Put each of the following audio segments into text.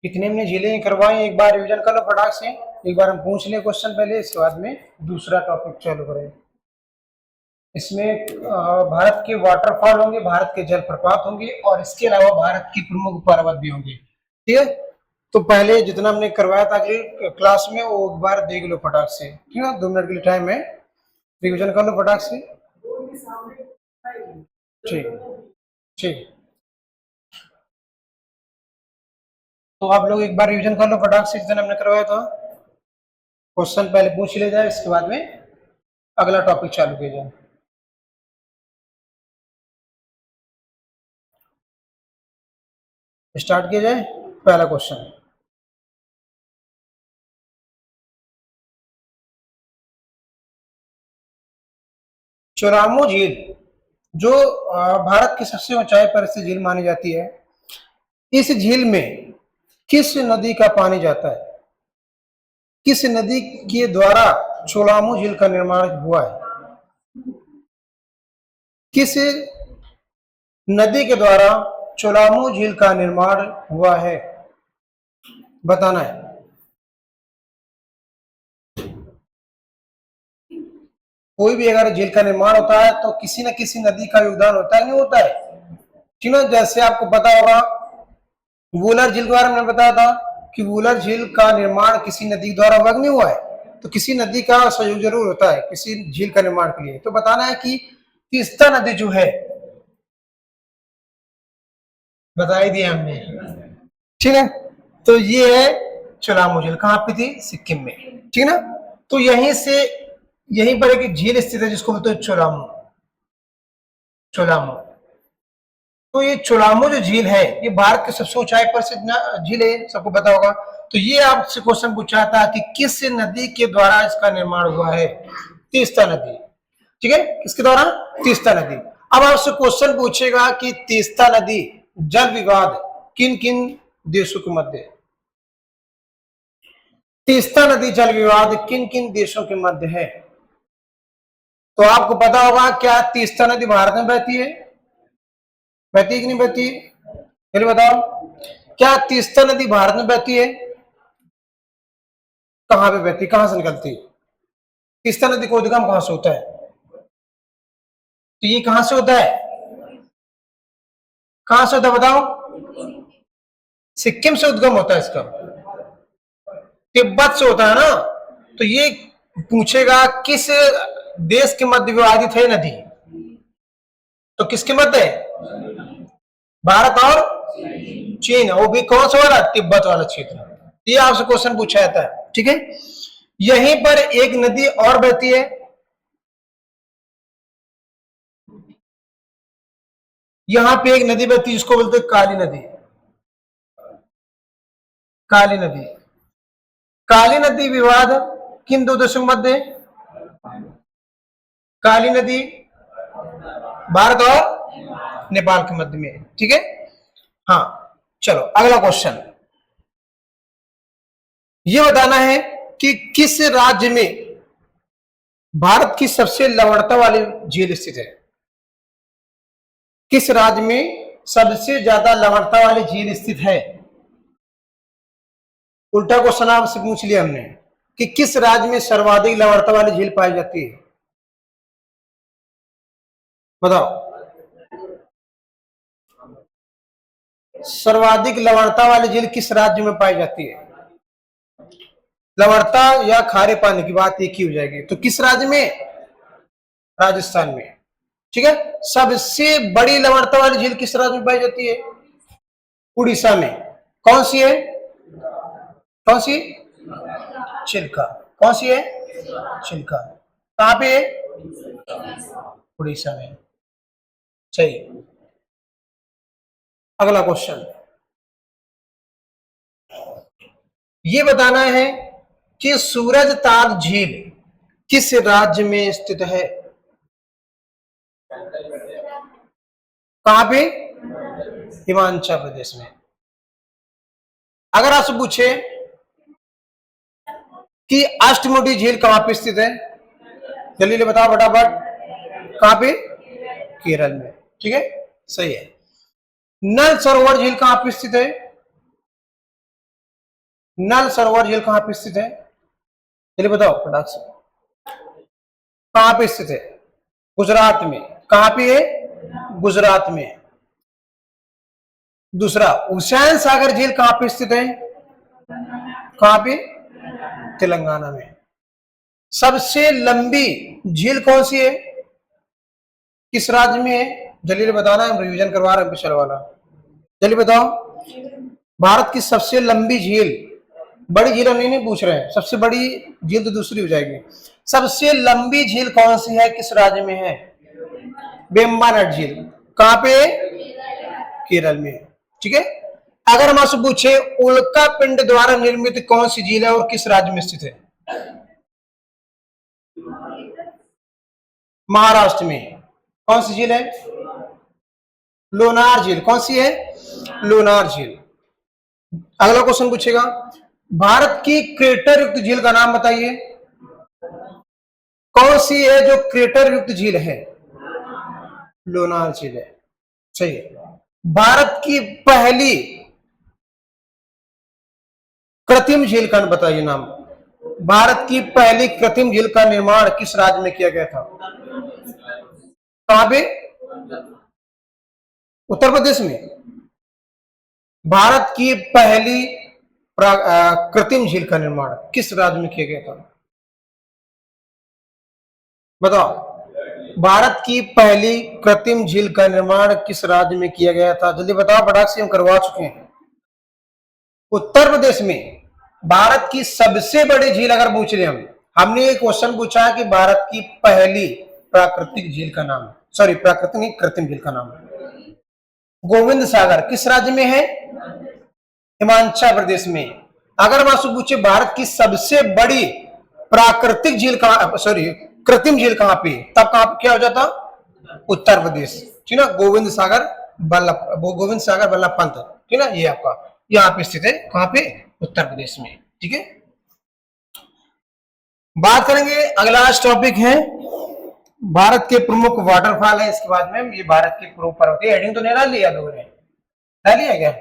कितने हमने झीलें करवाई, एक बार रिवीजन कर लो फटाक से। एक बार हम पूछ लें क्वेश्चन पहले, इसके बाद में दूसरा टॉपिक चालू करें। इसमें भारत के वाटरफॉल होंगे, भारत के जलप्रपात होंगे और इसके अलावा भारत की प्रमुख पर्वत भी होंगे। ठीक है, तो पहले जितना हमने करवाया था अगली क्लास में वो एक बार देख लो फटाक से। ठीक है, 2 मिनट के लिए टाइम है, रिवीजन कर लो फटाक से। ठीक ठीक, तो आप लोग एक बार रिवीजन कर लो फटाक से जितना हमने करवाया था। क्वेश्चन पहले पूछ ले जाए, इसके बाद में अगला टॉपिक चालू किया जाए। स्टार्ट किया जाए। पहला क्वेश्चन, चोलामो झील जो भारत की सबसे ऊंचाई पर स्थित झील मानी जाती है, इस झील में किस नदी का पानी जाता है? किस नदी के द्वारा चोलामो झील का निर्माण हुआ है? किस नदी के द्वारा चोलामो झील का निर्माण हुआ है, बताना है। कोई भी अगर झील का निर्माण होता है तो किसी न किसी नदी का योगदान होता है, नहीं होता है? ठीक है, जैसे आपको पता होगा वुलर झील के बारे में बताया था कि वुलर झील का निर्माण किसी नदी द्वारा हुआ नहीं हुआ है, तो किसी नदी का सहयोग जरूर होता है किसी झील का निर्माण के लिए। तो बताना है कि तीस्ता नदी जो है, बता ही दिया हमने। ठीक है, तो ये है चोलामो झील, कहाँ पे थी? सिक्किम में। ठीक है ना, तो यहीं से यहीं पर एक झील स्थित है जिसको बोलते हैं चोलामो। चोलामो, तो ये चोलामो जो झील है ये भारत के सबसे ऊंचाई पर से झील है, सबको पता होगा। तो ये आपसे क्वेश्चन पूछा था कि किस नदी के द्वारा इसका निर्माण हुआ है? तीस्ता नदी। ठीक है, किसके द्वारा? तीस्ता नदी। अब आपसे क्वेश्चन पूछेगा कि तीस्ता नदी जल विवाद किन किन देशों के मध्य है? तीस्ता नदी जल विवाद किन किन देशों के मध्य है? तो आपको पता होगा क्या तीस्ता नदी भारत में बहती है? बहती है कि नहीं बहती? फिर बताओ, क्या तीस्ता नदी भारत में बहती है? कहां पे बहती, कहां से निकलती है? तीस्ता नदी का उद्गम कहां से होता है? तो ये कहां से होता है? कहां से होता है बताओ? सिक्किम से उद्गम होता है इसका, तिब्बत से होता है ना। तो ये पूछेगा किस देश के मध्य विभाजित है नदी, तो किसके मध्य है? भारत और चीन, वो भी कौन सा वाला? तिब्बत वाला क्षेत्र। ये आपसे क्वेश्चन पूछा जाता है। ठीक है, यहीं पर एक नदी और बहती है, यहां पे एक नदी बहती है जिसको बोलते हैं काली नदी। काली नदी, काली नदी विवाद किन दो देशों के मध्य है? काली नदी भारत और नेपाल के मध्य में है। ठीक है, हाँ चलो अगला क्वेश्चन, ये बताना है कि किस राज्य में भारत की सबसे लवणता वाली झील स्थित है? किस राज्य में सबसे ज्यादा लवणता वाली झील स्थित है? उल्टा क्वेश्चन आपसे पूछ लिया हमने कि किस राज्य में सर्वाधिक लवणता वाली झील पाई जाती है, बताओ। सर्वाधिक लवणता वाली झील किस राज्य में पाई जाती है? लवणता या खारे पानी की बात एक ही हो जाएगी, तो किस राज्य में? राजस्थान में। ठीक है, सबसे बड़ी लवणता वाली झील किस राज्य में पाई जाती है? उड़ीसा में। कौन सी है? कौन सी? चिल्का। कौन सी है? चिल्का। कहां पे है? उड़ीसा में। सही। अगला क्वेश्चन, ये बताना है कि सूरज ताल झील किस राज्य में स्थित है? कहां पे? हिमाचल प्रदेश में। अगर आपसे पूछे कि अष्टमुडी झील कहां पे स्थित है, जल्दी बताओ फटाफट। कहां पे? केरल में। ठीक है, सही है। नल सरोवर झील कहां पे स्थित है? नल सरोवर झील कहां पे स्थित है? चलिए बताओ फटाक से, कहां पे स्थित है? गुजरात में। कहां पे है? गुजरात में। दूसरा, हुसैन सागर झील कहां पे स्थित है? कहां पे? तेलंगाना में। सबसे लंबी झील कौन सी है? किस राज्य में है? जल्दी बताना, हम रिवीजन करवा रहे हैं पिछले वाला। जल्दी बताओ। भारत की सबसे लंबी झील, बड़ी झील हम नहीं पूछ रहे हैं, सबसे बड़ी झील तो दूसरी हो जाएगी। सबसे लंबी झील कौन सी है, किस राज्य में है? वेम्बनाड झील। कहां पे? केरल में। ठीक है। अगर हम आपसे पूछे उल्का पिंड द्वारा निर्मित कौन सी झील है और किस राज्य में स्थित है? महाराष्ट्र में। कौन सी झील है? लोनार झील। कौन सी है? लोनार झील। अगला क्वेश्चन पूछेगा, भारत की क्रेटर युक्त झील का नाम बताइए। कौन सी है जो क्रेटर युक्त झील है? लोनार झील है। सही है। भारत की पहली कृत्रिम झील का बताइए नाम। भारत की पहली कृत्रिम झील का निर्माण किस राज्य में किया गया था? कहां पे? उत्तर प्रदेश में। भारत की पहली कृत्रिम झील का निर्माण किस राज्य में किया गया था? बताओ। भारत की पहली कृत्रिम झील का निर्माण किस राज्य में किया गया था? जल्दी बताओ, फटाक से, हम करवा चुके हैं। उत्तर प्रदेश में। भारत की सबसे बड़ी झील अगर पूछ ले हमने एक क्वेश्चन पूछा है कि भारत की पहली प्राकृतिक झील का नाम, सॉरी प्राकृतिक कृत्रिम झील का नाम, गोविंद सागर किस राज्य में है? हिमाचल प्रदेश में। अगर हम आपसे पूछे भारत की सबसे बड़ी प्राकृतिक झील कहां, सॉरी कृत्रिम झील कहां पे, तब कहां क्या हो जाता? उत्तर प्रदेश। ठीक है। गोविंद सागर वल्लभ पंत, ठीक है ना, ये आपका यहाँ पे स्थित है। कहां पे? उत्तर प्रदेश में। ठीक है। बात करेंगे, अगला टॉपिक है भारत के प्रमुख वाटरफॉल है। इसके बाद में ये भारत के प्रमुख पर्वत, हेडिंग तो नहीं डाल लिया लोगों ने? डाल लिया क्या?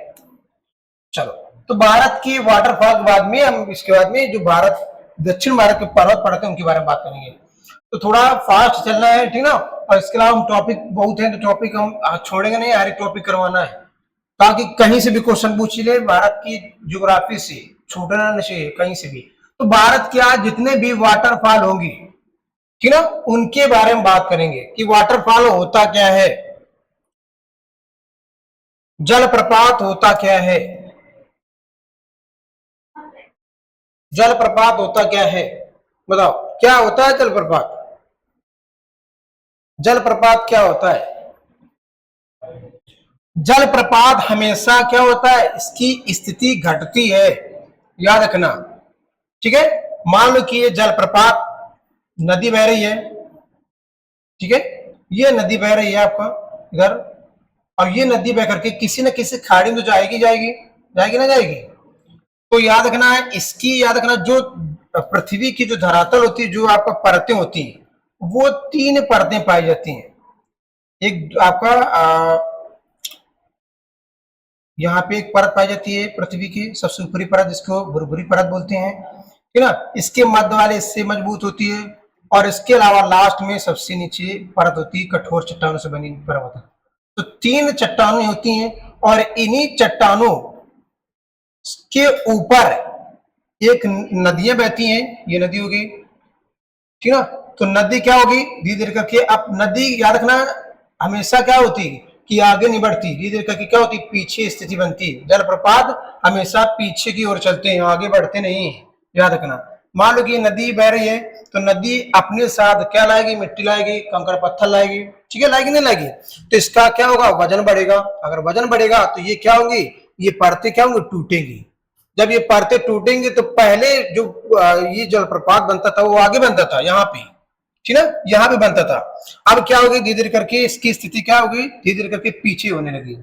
चलो, तो भारत की वाटरफॉल के बाद में हम इसके बाद में जो भारत दक्षिण भारत के पर्वत पड़ते हैं उनके बारे में बात करेंगे। तो थोड़ा फास्ट चलना है, ठीक ना। और इसके अलावा हम टॉपिक बहुत है, तो टॉपिक हम छोड़ेंगे नहीं, हर एक टॉपिक करवाना है ताकि कहीं से भी क्वेश्चन पूछ ले भारत की ज्योग्राफी से, छूटना नहीं चाहिए कहीं से भी। तो भारत के आज जितने भी वाटरफॉल होंगी, ठीक ना, उनके बारे में बात करेंगे कि वाटरफॉल होता क्या है, जलप्रपात होता क्या है, जलप्रपात होता क्या है, बताओ क्या होता है जलप्रपात? जलप्रपात क्या होता है? जलप्रपात हमेशा क्या होता है, इसकी स्थिति घटती है, याद रखना। ठीक है। मान लो कि ये जलप्रपात नदी बह रही है, ठीक है, ये नदी बह रही है आपका इधर, और ये नदी बह करके किसी न किसी खाड़ी में तो जाएगी जाएगी, जाएगी ना जाएगी। तो याद रखना है, इसकी याद रखना, जो पृथ्वी की जो धरातल होती है, जो आपका परतें होती हैं, वो 3 परतें पाई जाती हैं। एक आपका यहाँ पे एक परत पाई जाती है पृथ्वी की सबसे ऊपरी परत, जिसको भुरभुरी परत बोलते हैं, ठीक ना। इसके मध्य वाले इससे मजबूत होती है, और इसके अलावा लास्ट में सबसे नीचे परत होती है कठोर चट्टानों से बनी परत। तो 3 चट्टानें होती हैं, और इन्हीं चट्टानों के ऊपर एक नदियां बहती हैं, ये नदी होगी, ठीक ना। तो नदी क्या होगी, धीरे धीरे करके, अब नदी याद रखना हमेशा क्या होती है कि आगे नहीं बढ़ती, धीरे धीरे करके क्या होती, पीछे स्थिति बनती है। जलप्रपात हमेशा पीछे की ओर चलते हैं, आगे बढ़ते नहीं, याद रखना। मान लो कि नदी बह रही है, तो नदी अपने साथ क्या लाएगी, मिट्टी लाएगी, कंकड़ पत्थर लाएगी, ठीक है, लाएगी नहीं लाएगी। तो इसका क्या होगा, वजन बढ़ेगा। अगर वजन बढ़ेगा तो ये क्या होंगी, ये परतें क्या होंगी, टूटेंगी। जब ये परतें टूटेंगी तो पहले जो ये जलप्रपात बनता था वो आगे बनता था, यहाँ पे, ठीक है, यहाँ पे बनता था। अब क्या होगी, धीरे धीरे करके इसकी स्थिति क्या होगी, धीरे धीरे करके पीछे होने लगी।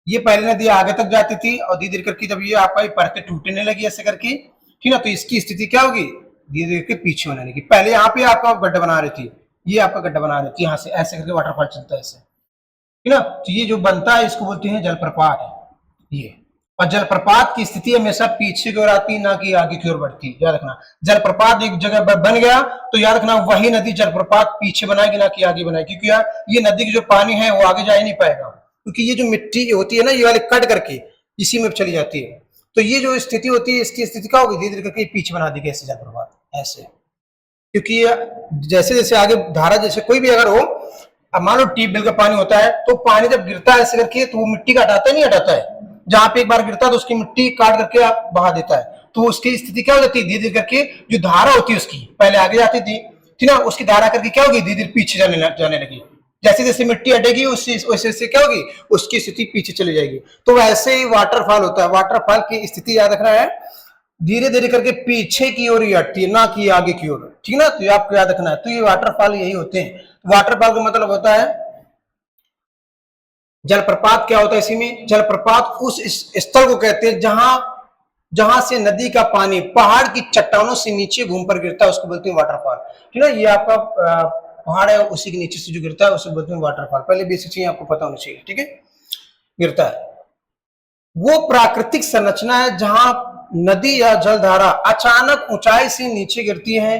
ये पहले नदी आगे तक जाती थी, और धीरे धीरे करके जब ये आपका परतें टूटने लगी ऐसे करके, ठीक है, तो इसकी स्थिति क्या होगी, धीरे धीरे करके पीछे होने लगी। पहले यहाँ पे आपका गड्ढा बना रही थी, ये आपका गड्ढा बना रही थी, यहाँ से ऐसे करके वाटरफॉल चलता है ऐसे। है ना। तो ये जो बनता है इसको बोलते हैं जलप्रपात, ये। और जलप्रपात की स्थिति हमेशा पीछे की ओर आती है, ना कि आगे की ओर बढ़ती है, याद रखना। जलप्रपात एक जगह पर बन गया तो याद रखना वही नदी जलप्रपात पीछे बनाएगी, ना कि आगे बनाएगी, क्योंकि यार ये नदी की जो पानी है वो आगे जा ही नहीं पाएगा, क्योंकि ये जो मिट्टी होती है ना, ये वाले कट करके इसी में चली जाती है। तो ये जो स्थिति होती है, इसकी स्थिति क्या होगी, धीरे धीरे करके पीछे बना देगी ऐसे जलप्रपात, ऐसे। क्योंकि जैसे जैसे आगे धारा, जैसे कोई भी अगर हो, अब मान लो ट्यूबवेल का पानी होता है, तो पानी जब गिरता है ऐसे करके, तो वो मिट्टी का हटाता है, नहीं हटाता है। जहां पे एक बार गिरता है तो उसकी मिट्टी काट करके आप बहा देता है, तो उसकी स्थिति क्या हो जाती है, धीरे धीरे करके जो धारा होती है उसकी पहले आगे जाती थी, ठीक ना, उसकी धारा करके क्या होगी, धीरे धीरे पीछे जाने लगी। जैसे जैसे मिट्टी हटेगी वैसे वैसे क्या होगी, उसकी स्थिति पीछे चली जाएगी। तो वैसे ही वाटरफॉल होता है, वाटरफॉल की स्थिति याद रखना है, धीरे धीरे करके पीछे की ओर ही हटती है, ना कि आगे की ओर, ठीक ना। तो ये आपको याद रखना है। तो ये वाटरफॉल यही होते हैं। वाटरफॉल का मतलब होता है, जलप्रपात क्या होता है इसी में, जलप्रपात उस स्थल को कहते हैं जहां से नदी का पानी पहाड़ की चट्टानों से नीचे घूम पर गिरता है, उसको बोलते हैं वाटरफॉल, ठीक है। ये आपका पहाड़ है, उसी के नीचे से जो गिरता है उसे बोलते हैं वाटरफॉल। पहले बेसिक चीजें आपको पता होनी चाहिए, ठीक है। गिरता है वो प्राकृतिक संरचना है जहां नदी या जलधारा अचानक ऊंचाई से नीचे गिरती है,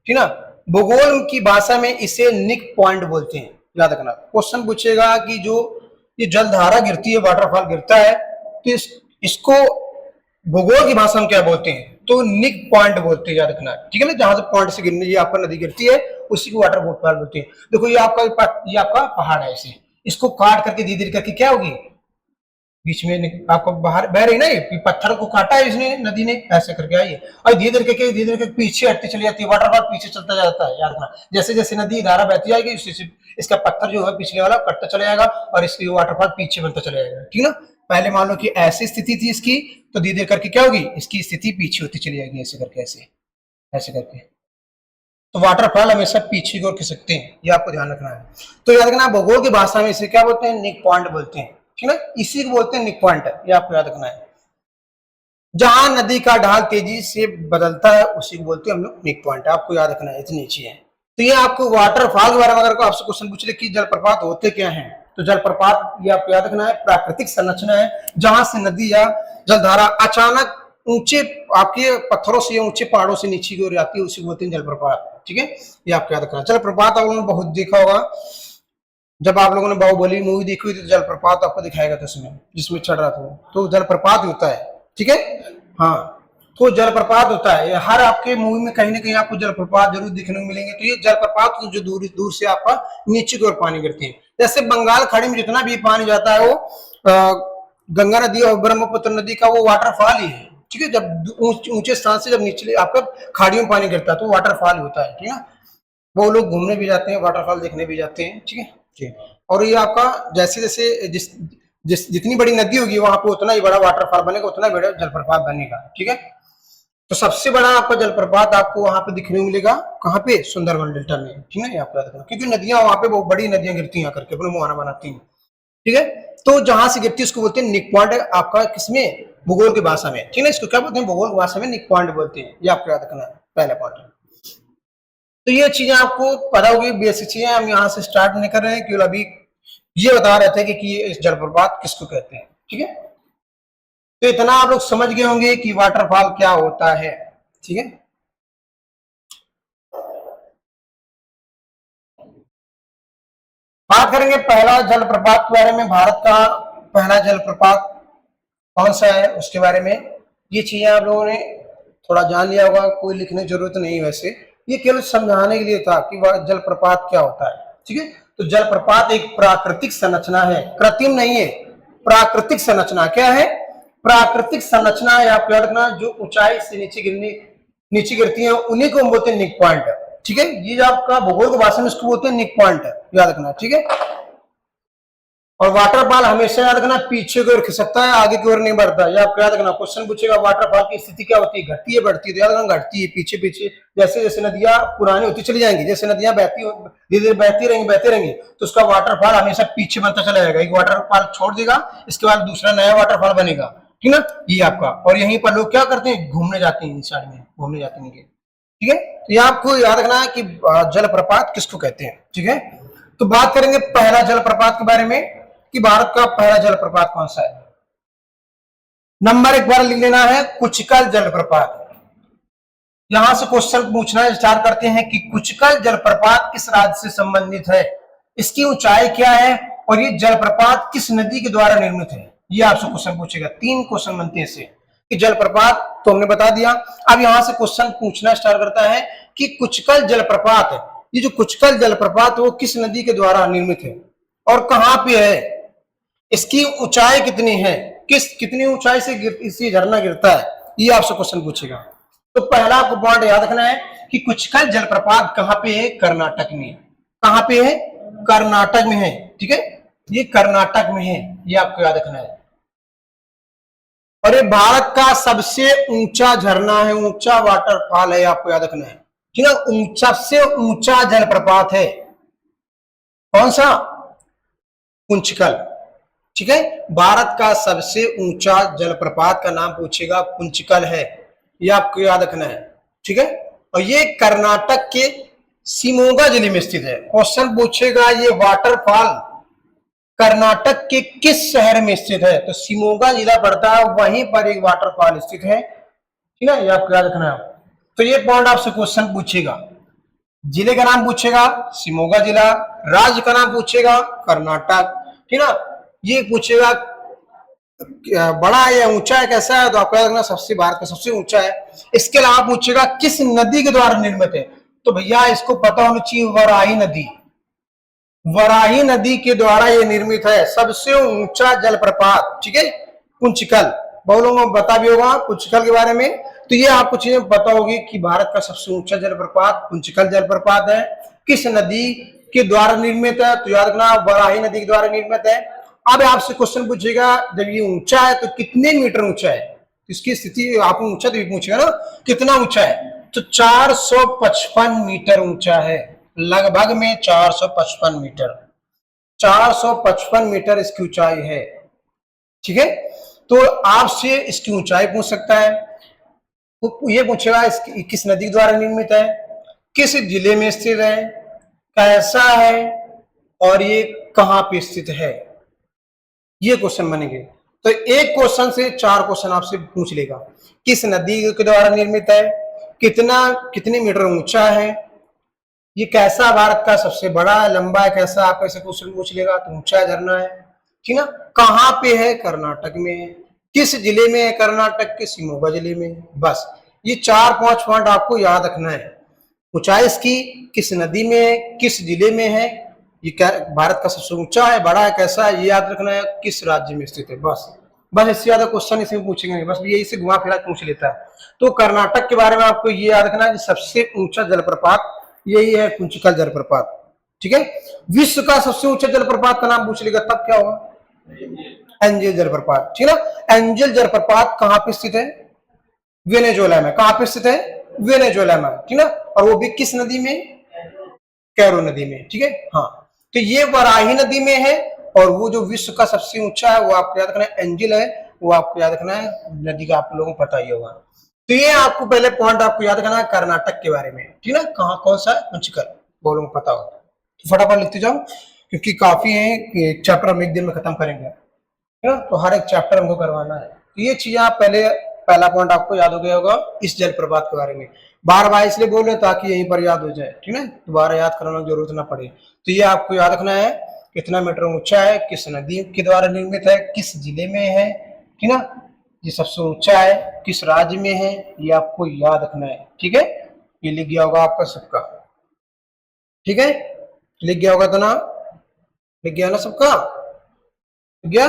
ठीक ना। भूगोल की भाषा में इसे निक पॉइंट बोलते हैं, याद रखना। क्वेश्चन पूछेगा कि जो ये जलधारा गिरती है, वाटरफॉल गिरता है, तो इसको भूगोल की भाषा में क्या बोलते हैं, तो निक पॉइंट बोलते हैं, याद रखना, ठीक है ना। जहां से पॉइंट से गिरने ये आपका नदी गिरती है उसी को वाटरफॉल बोलते हैं। देखो ये आपका पहाड़ है, इसे इसको काट करके धीरे धीरे करके क्या होगी, बीच में आपको बाहर बह रही ना, ये पत्थर को काटा है इसने, नदी ने, ऐसे करके आई है, और धीरे धीरे करके पीछे हटती चली जाती है, वाटरफॉल पीछे चलता जाता है, याद रखना। जैसे जैसे नदी धारा बहती जाएगी, इसका पत्थर जो है पिछले वाला कटता चला जाएगा, और इसकी वाटरफॉल पीछे बनता चला जाएगा, ठीक ना। पहले मान लो कि ऐसी स्थिति थी इसकी, तो धीरे धीरे करके क्या होगी, इसकी स्थिति पीछे होती चली जाएगी, ऐसे करके, ऐसे करके। तो वाटरफॉल हमेशा पीछे की ओर खिसकते हैं, ये आपको ध्यान रखना है। तो याद रखना, भूगोल की भाषा में इसे क्या बोलते हैं, निक पॉइंट बोलते हैं, ठीक है। इसी को बोलते हैं निक पॉइंट, ये आपको याद रखना है। जहां नदी का ढाल तेजी से बदलता है उसी को बोलते हैं हम लोग निक पॉइंट, आपको याद रखना है, इतनी चीज है। तो ये आपको वाटरफॉल के बारे में अगर आपसे क्वेश्चन पूछ ले कि जलप्रपात होते क्या हैं, तो जलप्रपात ये आपको याद रखना है, प्राकृतिक संरचना है जहां से नदी या जलधारा अचानक ऊंचे आपके पत्थरों से या ऊंचे पहाड़ों से नीचे की ओर आती है, उसी को बोलते हैं जलप्रपात, ठीक है। ये आपको याद रखना। जलप्रपात आप लोगों ने बहुत देखा होगा, जब आप लोगों ने बाहुबली मूवी देखी हुई थी तो जलप्रपात आपको दिखाएगा था उसमें, जिसमें चढ़ रहा था, तो जलप्रपात होता है, ठीक है। हाँ, तो जलप्रपात होता है, हर आपके मूवी में कहीं ना कहीं आपको जलप्रपात जरूर देखने को मिलेंगे। तो ये जलप्रपात जो दूर दूर से आपका नीचे की ओर पानी गिरती है, जैसे बंगाल खाड़ी में जितना भी पानी जाता है वो गंगा नदी और ब्रह्मपुत्र नदी का वो वाटरफॉल ही है, ठीक है। जब ऊंचे स्थान से जब नीचे आपका खाड़ियों में पानी गिरता है तो वाटरफॉल होता है, ठीक है। वो लोग घूमने भी जाते हैं, वाटरफॉल देखने भी जाते हैं, ठीक है जी। और ये आपका जैसे जैसे जितनी बड़ी नदी होगी वहां पे उतना ही बड़ा वाटरफॉल बनेगा, उतना ही बड़ा जलप्रपात बनेगा, ठीक है। तो सबसे बड़ा आपका जलप्रपात आपको वहां पे दिखने को मिलेगा, कहाँ पे, सुंदरबन डेल्टा में, ठीक है। आपको याद रखना, क्योंकि नदियां वहां पे बहुत बड़ी नदियां गिरती हैं करके अपने मुहाना बनाती हैं, ठीक है। तो जहां से गिरती है उसको बोलते हैं निक पॉइंट, आपका किसमें, भूगोल की भाषा में, ठीक है। इसको क्या बोलते हैं, भूगोल की भाषा में निक पॉइंट बोलते हैं, ये आपको याद रखना है, पहला पॉइंट। तो ये चीजें आपको पता होगी, बेसिक चीजें हम यहाँ से स्टार्ट नहीं कर रहे हैं, क्योंकि अभी ये बता रहे थे कि इस जलप्रपात किसको कहते हैं, ठीक है। तो इतना आप लोग समझ गए होंगे कि वाटरफॉल क्या होता है, ठीक है। बात करेंगे पहला जलप्रपात के बारे में, भारत का पहला जलप्रपात कौन सा है उसके बारे में। ये चीजें आप लोगों ने थोड़ा जान लिया होगा, कोई लिखने की जरूरत नहीं है, वैसे ये केवल समझाने के लिए था कि जलप्रपात क्या होता है, ठीक है। तो जलप्रपात एक प्राकृतिक संरचना है, कृत्रिम नहीं है, प्राकृतिक संरचना। क्या है, प्राकृतिक संरचना है, आपको याद रखना, जो ऊंचाई से नीचे गिरती है उन्हीं को हम बोलते हैं निक पॉइंट, ठीक है। ये जो आपका भूगोल की भाषा में इसको बोलते हैं निक पॉइंट, याद रखना, ठीक है। और वाटरफॉल हमेशा याद रखना पीछे की ओर खिसकता है, आगे की ओर नहीं बढ़ता, ये आपको याद रखना। क्वेश्चन पूछेगा वाटरफॉल की स्थिति क्या होती है, घटती है बढ़ती है, तो याद रखना घटती है, पीछे पीछे जैसे जैसे नदियां पुरानी होती चली जाएंगी, जैसे नदियां धीरे धीरे बहती रहेंगी, तो उसका वाटरफॉल हमेशा पीछे बनता चला जाएगा। एक वाटरफॉल छोड़ देगा, इसके बाद दूसरा नया वाटरफॉल बनेगा, ठीक ना, ये आपका। और यहीं पर लोग क्या करते हैं, घूमने जाते हैं, साइड में घूमने जाते हैं, ठीक है। तो ये आपको याद रखना है कि जलप्रपात किसको कहते हैं, ठीक है। तो बात करेंगे पहला जलप्रपात के बारे में। कि भारत का पहला जलप्रपात कौन सा है। नंबर एक बार लिख लेना है कुचकल जलप्रपात। यहां से क्वेश्चन पूछना स्टार्ट करते हैं कि कुचकल जलप्रपात किस राज्य से संबंधित है, इसकी ऊंचाई क्या है और ये जलप्रपात किस नदी के द्वारा निर्मित है। ये आपसे क्वेश्चन पूछेगा। 3 क्वेश्चन बनते हैं इससे कि जलप्रपात तो हमने बता दिया। अब यहां से क्वेश्चन पूछना स्टार्ट करता है कि कुचकल जलप्रपात, ये जो कुचकल जलप्रपात वो किस नदी के द्वारा निर्मित है और कहां पे है, इसकी ऊंचाई कितनी है, कितनी ऊंचाई से इसी झरना गिरता है, ये आपसे क्वेश्चन पूछेगा। तो पहला आपको पॉइंट याद रखना है कि कुचकल जलप्रपात कहां पे है, कर्नाटक में। कहां पे है, कर्नाटक में है। ठीक है, ये कर्नाटक में है, ये आपको याद रखना है। और ये भारत का सबसे ऊंचा झरना है, ऊंचा वाटरफॉल है, आपको याद रखना है। ठीक है, सबसे ऊंचा जलप्रपात है कौन सा, कुंचकल। ठीक है, भारत का सबसे ऊंचा जलप्रपात का नाम पूछेगा, कुंचकल है, ये आपको याद रखना है। ठीक है, और ये कर्नाटक के शिमोगा जिले में स्थित है। क्वेश्चन पूछेगा ये वाटरफॉल कर्नाटक के किस शहर में स्थित है, तो शिमोगा जिला पड़ता है, वहीं पर एक वाटरफॉल स्थित है। ठीक है, ये आपको याद रखना है। तो ये पॉइंट आपसे क्वेश्चन पूछेगा, जिले का नाम पूछेगा शिमोगा जिला, राज्य का नाम पूछेगा कर्नाटक। ठीक है ना, ये पूछेगा बड़ा है या ऊंचा है, कैसा है, तो आपको याद रखना सबसे भारत का सबसे ऊंचा है। इसके अलावा पूछेगा किस नदी के द्वारा निर्मित है, तो भैया इसको पता होना चाहिए, वराही नदी। वराही नदी के द्वारा ये निर्मित है, सबसे ऊंचा जलप्रपात। ठीक है, कुंचकल, बहुत लोगों को पता भी होगा कुंचकल के बारे में। तो ये आपको चीजें पता होगी कि भारत का सबसे ऊंचा जलप्रपात कुंचकल जलप्रपात है। किस नदी के द्वारा निर्मित है, तो याद रखना वराही नदी के द्वारा निर्मित है। अब आपसे क्वेश्चन पूछेगा जब ये ऊंचा है तो कितने मीटर ऊंचा है, इसकी स्थिति आपको ऊंचा तो पूछेगा ना, कितना ऊंचा है, तो 455 मीटर ऊंचा है, लगभग में 455 मीटर, 455 मीटर इसकी ऊंचाई है। ठीक है, तो आपसे इसकी ऊंचाई पूछ सकता है, तो ये पूछेगा इसकी किस नदी द्वारा निर्मित है, किस जिले में स्थित है, कैसा है और ये कहां पे स्थित है, ये क्वेश्चन बनेंगे। तो एक क्वेश्चन से 4 क्वेश्चन आपसे पूछ लेगा। किस नदी के द्वारा निर्मित है, कितने मीटर ऊंचा है, ये कैसा भारत का सबसे बड़ा लंबा है, कैसा, आप ऐसे क्वेश्चन पूछ लेगा। तो ऊंचा झरना है, ठीक ना, कहां पे है, कर्नाटक में, किस जिले में है, कर्नाटक के शिमोगा जिले में। बस ये 4-5 पॉइंट आपको याद रखना है। ऊंचाई इसकी, किस नदी में है, किस जिले में है, ये क्या भारत का सबसे ऊंचा है, बड़ा है, कैसा है, ये याद रखना है, किस राज्य में स्थित है। बस इससे ज्यादा क्वेश्चन इसमें पूछेंगे नहीं, बस ये इसे घुमा फिरा पूछ लेता है। तो कर्नाटक के बारे में आपको ये याद रखना है, सबसे ऊंचा जलप्रपात यही है, कुंचकल जलप्रपात। ठीक है, विश्व का सबसे ऊंचा जलप्रपात का नाम पूछ लेगा, तब क्या होगा, एंजल जलप्रपात। ठीक है ना, एंजल जलप्रपात कहां पे स्थित है, वेनेजुएला में। कहां पे स्थित है, वेनेजुएला में। ठीक है, और वो भी किस नदी में, कैरो नदी में। ठीक है, हाँ, तो ये वराही नदी में है, और वो जो विश्व का सबसे ऊंचा है वो आपको याद रखना है, एंजल है, वो आपको याद रखना है, नदी का आप लोगों को पता ही होगा। तो ये आपको पहले पॉइंट आपको याद रखना है कर्नाटक के बारे में। ठीक है, कहाँ कौन सा कुंचकल, वो लोगों को पता होगा। तो फटाफट लिखते जाओ, क्योंकि काफी है, एक चैप्टर हम एक दिन में खत्म करेंगे, है ना, तो हर एक चैप्टर हमको करवाना है। तो ये चीज आप पहला पॉइंट आपको याद हो गया होगा इस जलप्रपात के बारे में। बार बार इसलिए बोल रहे ताकि यहीं पर याद हो जाए। ठीक है, दोबारा याद कराना जरूरत ना पड़े। तो ये आपको याद रखना है, कितना मीटर ऊंचा है, किस नदी के द्वारा निर्मित है, किस जिले में है, ठीक है, ये सबसे ऊंचा है, किस राज्य में है, ये आपको याद रखना है। ठीक है, ये लिख गया होगा आपका सबका। ठीक है, लिख गया होगा, तो ना लिख गया ना सबका, लिख गया।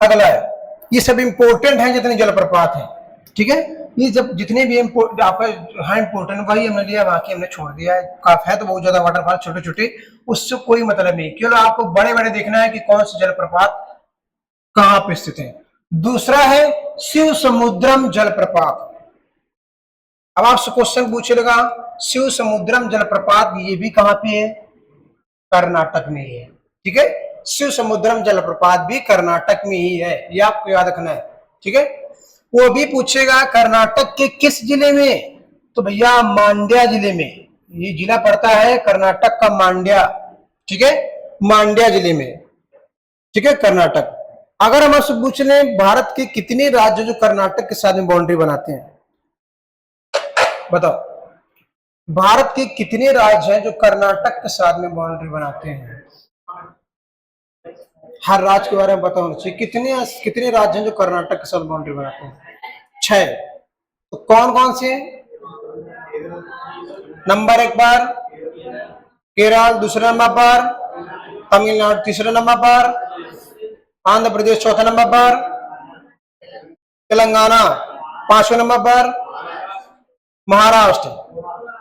अगला है, ये सब इंपोर्टेंट है जितने जलप्रपात हैं। ठीक है, ये जब जितने भी आपका हाँ इंपोर्टेंट वही हमने लिया, बाकी हमने छोड़ दिया है। काफी है तो बहुत ज्यादा वाटरफॉल छोटे छोटे, उससे कोई मतलब नहीं, केवल आपको बड़े बड़े देखना है कि कौन से जलप्रपात कहां पे स्थित है। दूसरा है शिव समुद्रम जलप्रपात। अब आपसे क्वेश्चन पूछेगा शिव समुद्रम जलप्रपात, ये भी कहां पे है, कर्नाटक में ही है। ठीक है, शिव समुद्रम जलप्रपात भी कर्नाटक में ही है, ये आपको याद रखना है। ठीक है, वो भी पूछेगा कर्नाटक के किस जिले में, तो भैया मांड्या जिले में। ये जिला पड़ता है कर्नाटक का मांड्या, ठीक है, मांड्या जिले में, ठीक है, कर्नाटक। अगर हम आपसे पूछ लें भारत के कितने राज्य जो कर्नाटक के साथ में बाउंड्री बनाते हैं, बताओ, भारत के कितने राज्य हैं जो कर्नाटक के साथ में बाउंड्री बनाते हैं? हर राज्य के बारे में पता होना चाहिए, कितने कितने राज्य हैं जो कर्नाटक के साथ बाउंड्री बनाते हैं? 6। तो कौन कौन से? नंबर 1 पर केरल, दूसरे नंबर पर तमिलनाडु, तीसरे नंबर पर आंध्र प्रदेश, चौथे नंबर पर तेलंगाना, 5वें नंबर पर महाराष्ट्र,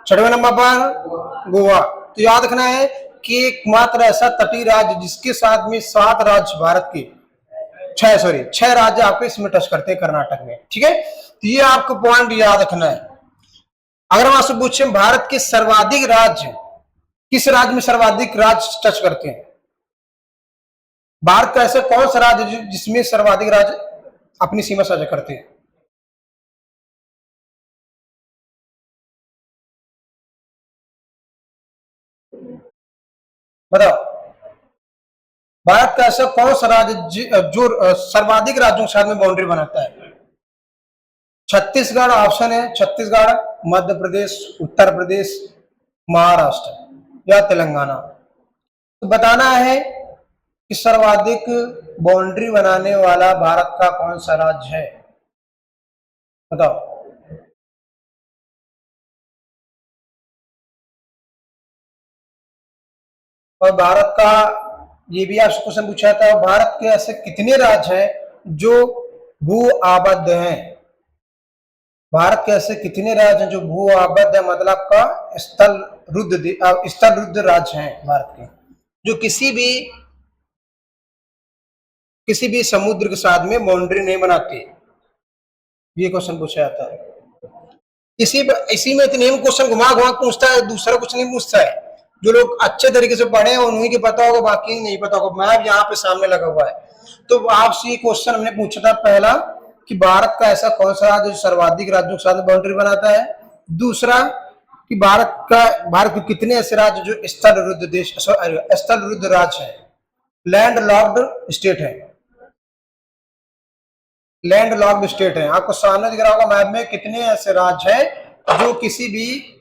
6वें नंबर पर गोवा। तो याद रखना है कि एकमात्र ऐसा तटीय राज्य जिसके साथ में 7 राज्य भारत के 6 राज्य आपको इसमें टच करते हैं कर्नाटक में, ठीक है। तो ये आपको पॉइंट याद रखना है। अगर हम आपसे पूछे भारत के सर्वाधिक राज्य, किस राज्य में सर्वाधिक राज्य टच करते हैं? भारत का ऐसा कौन सा राज्य जिसमें सर्वाधिक राज्य अपनी सीमा साझा करते हैं? बताओ, भारत का ऐसा कौन सा राज्य जो सर्वाधिक राज्यों के साथ में बाउंड्री बनाता है? छत्तीसगढ़ ऑप्शन है, छत्तीसगढ़, मध्य प्रदेश, उत्तर प्रदेश, महाराष्ट्र या तेलंगाना। तो बताना है कि सर्वाधिक बाउंड्री बनाने वाला भारत का कौन सा राज्य है? बताओ। और भारत का ये भी आपसे क्वेश्चन पूछा था, भारत के ऐसे कितने राज्य हैं जो भू आबद्ध हैं? भारत के ऐसे कितने राज्य हैं जो भू आबद्ध है, मतलब का स्थल रुद्ध राज्य हैं भारत के, जो किसी भी समुद्र के साथ में बाउंड्री नहीं बनाते? ये क्वेश्चन पूछा जाता है। इसी में इतने क्वेश्चन घुमा घुमा पूछता है, दूसरा कुछ नहीं पूछता है। जो लोग अच्छे तरीके से पढ़े हैं उन्हीं के पता होगा, बाकी नहीं पता होगा। मैप यहाँ पे सामने लगा हुआ है। तो आपसे ये क्वेश्चन हमने पूछा था पहला कि भारत का ऐसा कौन सा राज्य जो सर्वाधिक राज्यों के साथ बाउंड्री बनाता है। दूसरा कि भारत के कितने ऐसे राज्य जो स्थल रुद्ध राज्य है, लैंड लॉक्ड स्टेट है, लैंड लॉक्ड स्टेट है। आपको सामने दिख रहा होगा मैप में कितने ऐसे राज्य हैं जो किसी भी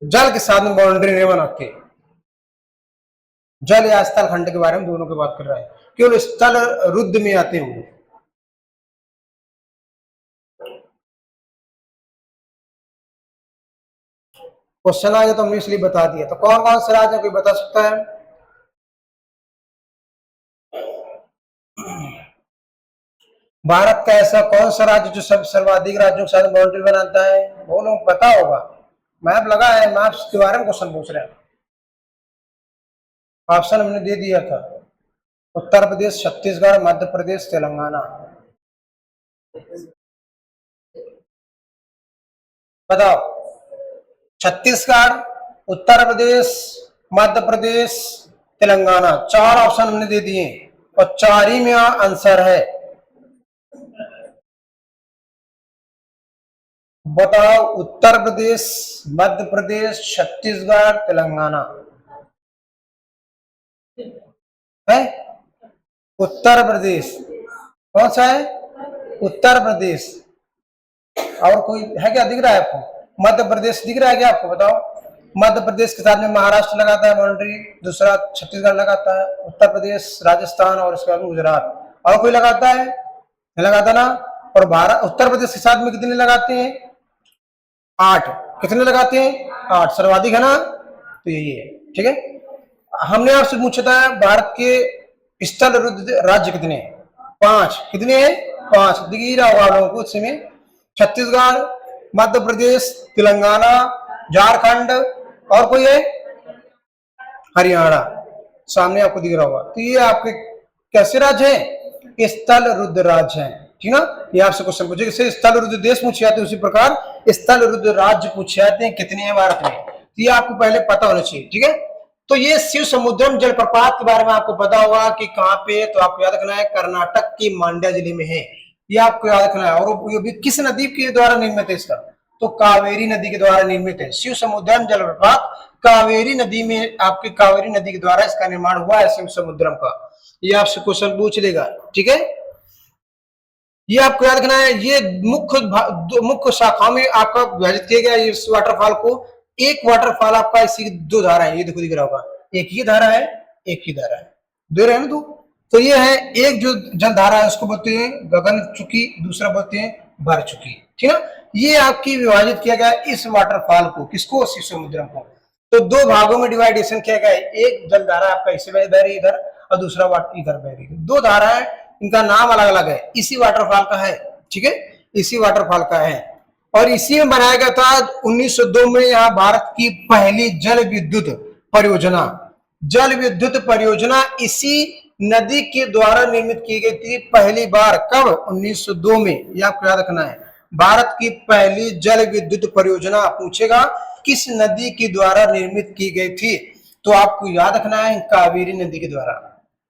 जल के साथ में बाउंड्री नहीं बनाते। जल या स्थल खंड के बारे में दोनों की बात कर रहा है, केवल स्थल रुद्ध में आते हैं। क्वेश्चन आ गया तो हमने इसलिए बता दिया। तो कौन कौन से राज्य कोई बता सकता है? भारत का ऐसा कौन सा राज्य जो सब सर्वाधिक राज्यों के साथ बाउंड्री बनाता है? वो लोग पता होगा, मैप लगा है, मैप के बारे में क्वेश्चन पूछ रहे हैं। ऑप्शन हमने दे दिया था, उत्तर प्रदेश, छत्तीसगढ़, मध्य प्रदेश, तेलंगाना। बताओ, छत्तीसगढ़, उत्तर प्रदेश, मध्य प्रदेश, तेलंगाना, 4 ऑप्शन हमने दे दिए और 4 ही में आंसर है। बताओ, उत्तर प्रदेश, मध्य प्रदेश, छत्तीसगढ़, तेलंगाना है? उत्तर प्रदेश कौन सा है? उत्तर प्रदेश। और कोई है क्या दिख रहा है आपको? मध्य प्रदेश दिख रहा है क्या आपको? बताओ। मध्य प्रदेश के साथ में महाराष्ट्र लगाता है बाउंड्री, दूसरा छत्तीसगढ़ लगाता है, उत्तर प्रदेश, राजस्थान और उसके बाद गुजरात। और कोई लगाता है? नहीं लगाता ना। और भारत उत्तर प्रदेश के साथ में कितने लगाते हैं? 8। कितने लगाते हैं? 8 सर्वाधिक है ना। तो यही है, ठीक है। हमने आपसे पूछा था भारत के स्थल रुद्ध राज्य कितने हैं? 5। कितने हैं? 5 दिख रहा होगा आप लोगों को इसमें। छत्तीसगढ़, मध्य प्रदेश, तेलंगाना, झारखंड और कोई है? हरियाणा। सामने आपको दिख रहा होगा। तो ये आपके कैसे राज्य हैं? स्थल रुद्ध राज्य हैं, ठीक ना। ये आपसे क्वेश्चन पूछे, जैसे स्थल रुद्ध देश पूछे जाते हैं उसी प्रकार स्थल रुद्ध राज्य पूछे जाते हैं कितने हैं भारत में। तो ये आपको पहले पता होना चाहिए, ठीक है। तो ये शिव समुद्रम जलप्रपात के बारे में आपको पता होगा कि कहाँ पे, तो आपको याद रखना है कर्नाटक के मांड्या जिले में है। ये आपको याद रखना है। और ये भी किस नदी के द्वारा निर्मित है इसका? तो कावेरी नदी के द्वारा निर्मित है। शिव समुद्रम जलप्रपात कावेरी नदी में, आपकी कावेरी नदी के द्वारा इसका निर्माण हुआ है, शिव समुद्रम का। ये आपसे क्वेश्चन पूछ लेगा, ठीक है। ये आपको याद रखना है। ये मुख्य शाखाओं में आपका विभाजित किया गया इस वाटरफॉल को। एक वाटरफॉल आपका इसी दो धारा है, ये देखो दिख रहा होगा, एक ही धारा है, एक ही धारा है, दे रहे हैं ना। तो ये है एक जो जल धारा है उसको बोलते हैं गगन चुकी, दूसरा बोलते हैं भर चुकी, ठीक है। ये आपकी विभाजित किया गया इस वाटरफॉल को, किसको, शिव समुद्रम को। तो दो भागों में डिवाइडेशन किया गया है। एक जल धारा आपका इसे बह रही है इधर, और दूसरा वाटर इधर बह रही है। दो धारा है, इनका नाम अलग अलग है, इसी वाटरफॉल का है, ठीक है, इसी वाटरफॉल का है। और इसी में बनाया गया था 1902 में यहाँ भारत की पहली जल विद्युत परियोजना। जल विद्युत परियोजना इसी नदी के द्वारा निर्मित की गई थी पहली बार। कब? 1902 में। यह आपको याद रखना है। भारत की पहली जल विद्युत परियोजना पूछेगा किस नदी के द्वारा निर्मित की गई थी, तो आपको याद रखना है कावेरी नदी के द्वारा,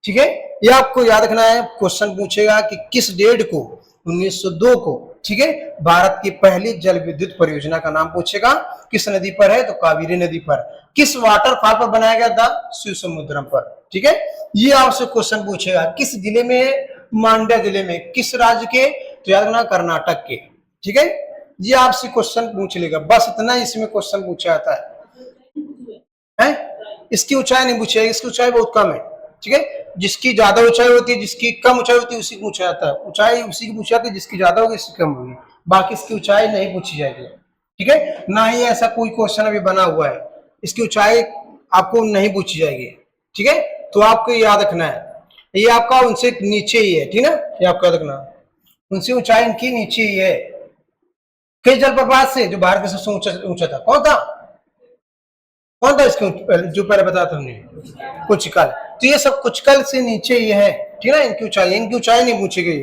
ठीक है। यह आपको याद रखना है। क्वेश्चन पूछेगा कि किस डेट को, 1902 को, ठीक है, भारत की पहली जल विद्युत परियोजना का नाम पूछेगा। किस नदी पर है, तो कावेरी नदी पर। किस वाटरफॉल पर बनाया गया था, शिव समुद्रम पर, ठीक है। ये आपसे क्वेश्चन पूछेगा। किस जिले में, मांड्या जिले में। किस राज्य के, तो याद रखना कर्नाटक के, ठीक है। ये आपसे क्वेश्चन पूछ लेगा, बस इतना इसमें क्वेश्चन पूछा जाता है। इसकी ऊंचाई नहीं पूछेगी, इसकी ऊंचाई बहुत कम है, ठीक है। जिसकी ज्यादा ऊंचाई होती है, जिसकी कम ऊंचाई होती है, उसी को पूछा जाता है। ऊंचाई उसी की पूछा जाती है जिसकी ज्यादा होगी, इसकी कम होगी, बाकी इसकी ऊंचाई नहीं पूछी जाएगी, ठीक है। ना ही ऐसा कोई क्वेश्चन अभी बना हुआ है, इसकी ऊंचाई आपको नहीं पूछी जाएगी, ठीक है। तो आपको याद रखना है, ये आपका उनसे नीचे ही है, ठीक है। ये आपको याद रखना, उनसे ऊंचाई इनकी नीचे ही है। किस जलप्रपात से, जो भारत का सबसे ऊंचा था, कौन था, कौन था इसके जो पहले बताया था हमने, कुचकल। तो ये सब कुचकल से नीचे ही है, ठीक है। इनकी ऊंचाई नहीं पूछी गई।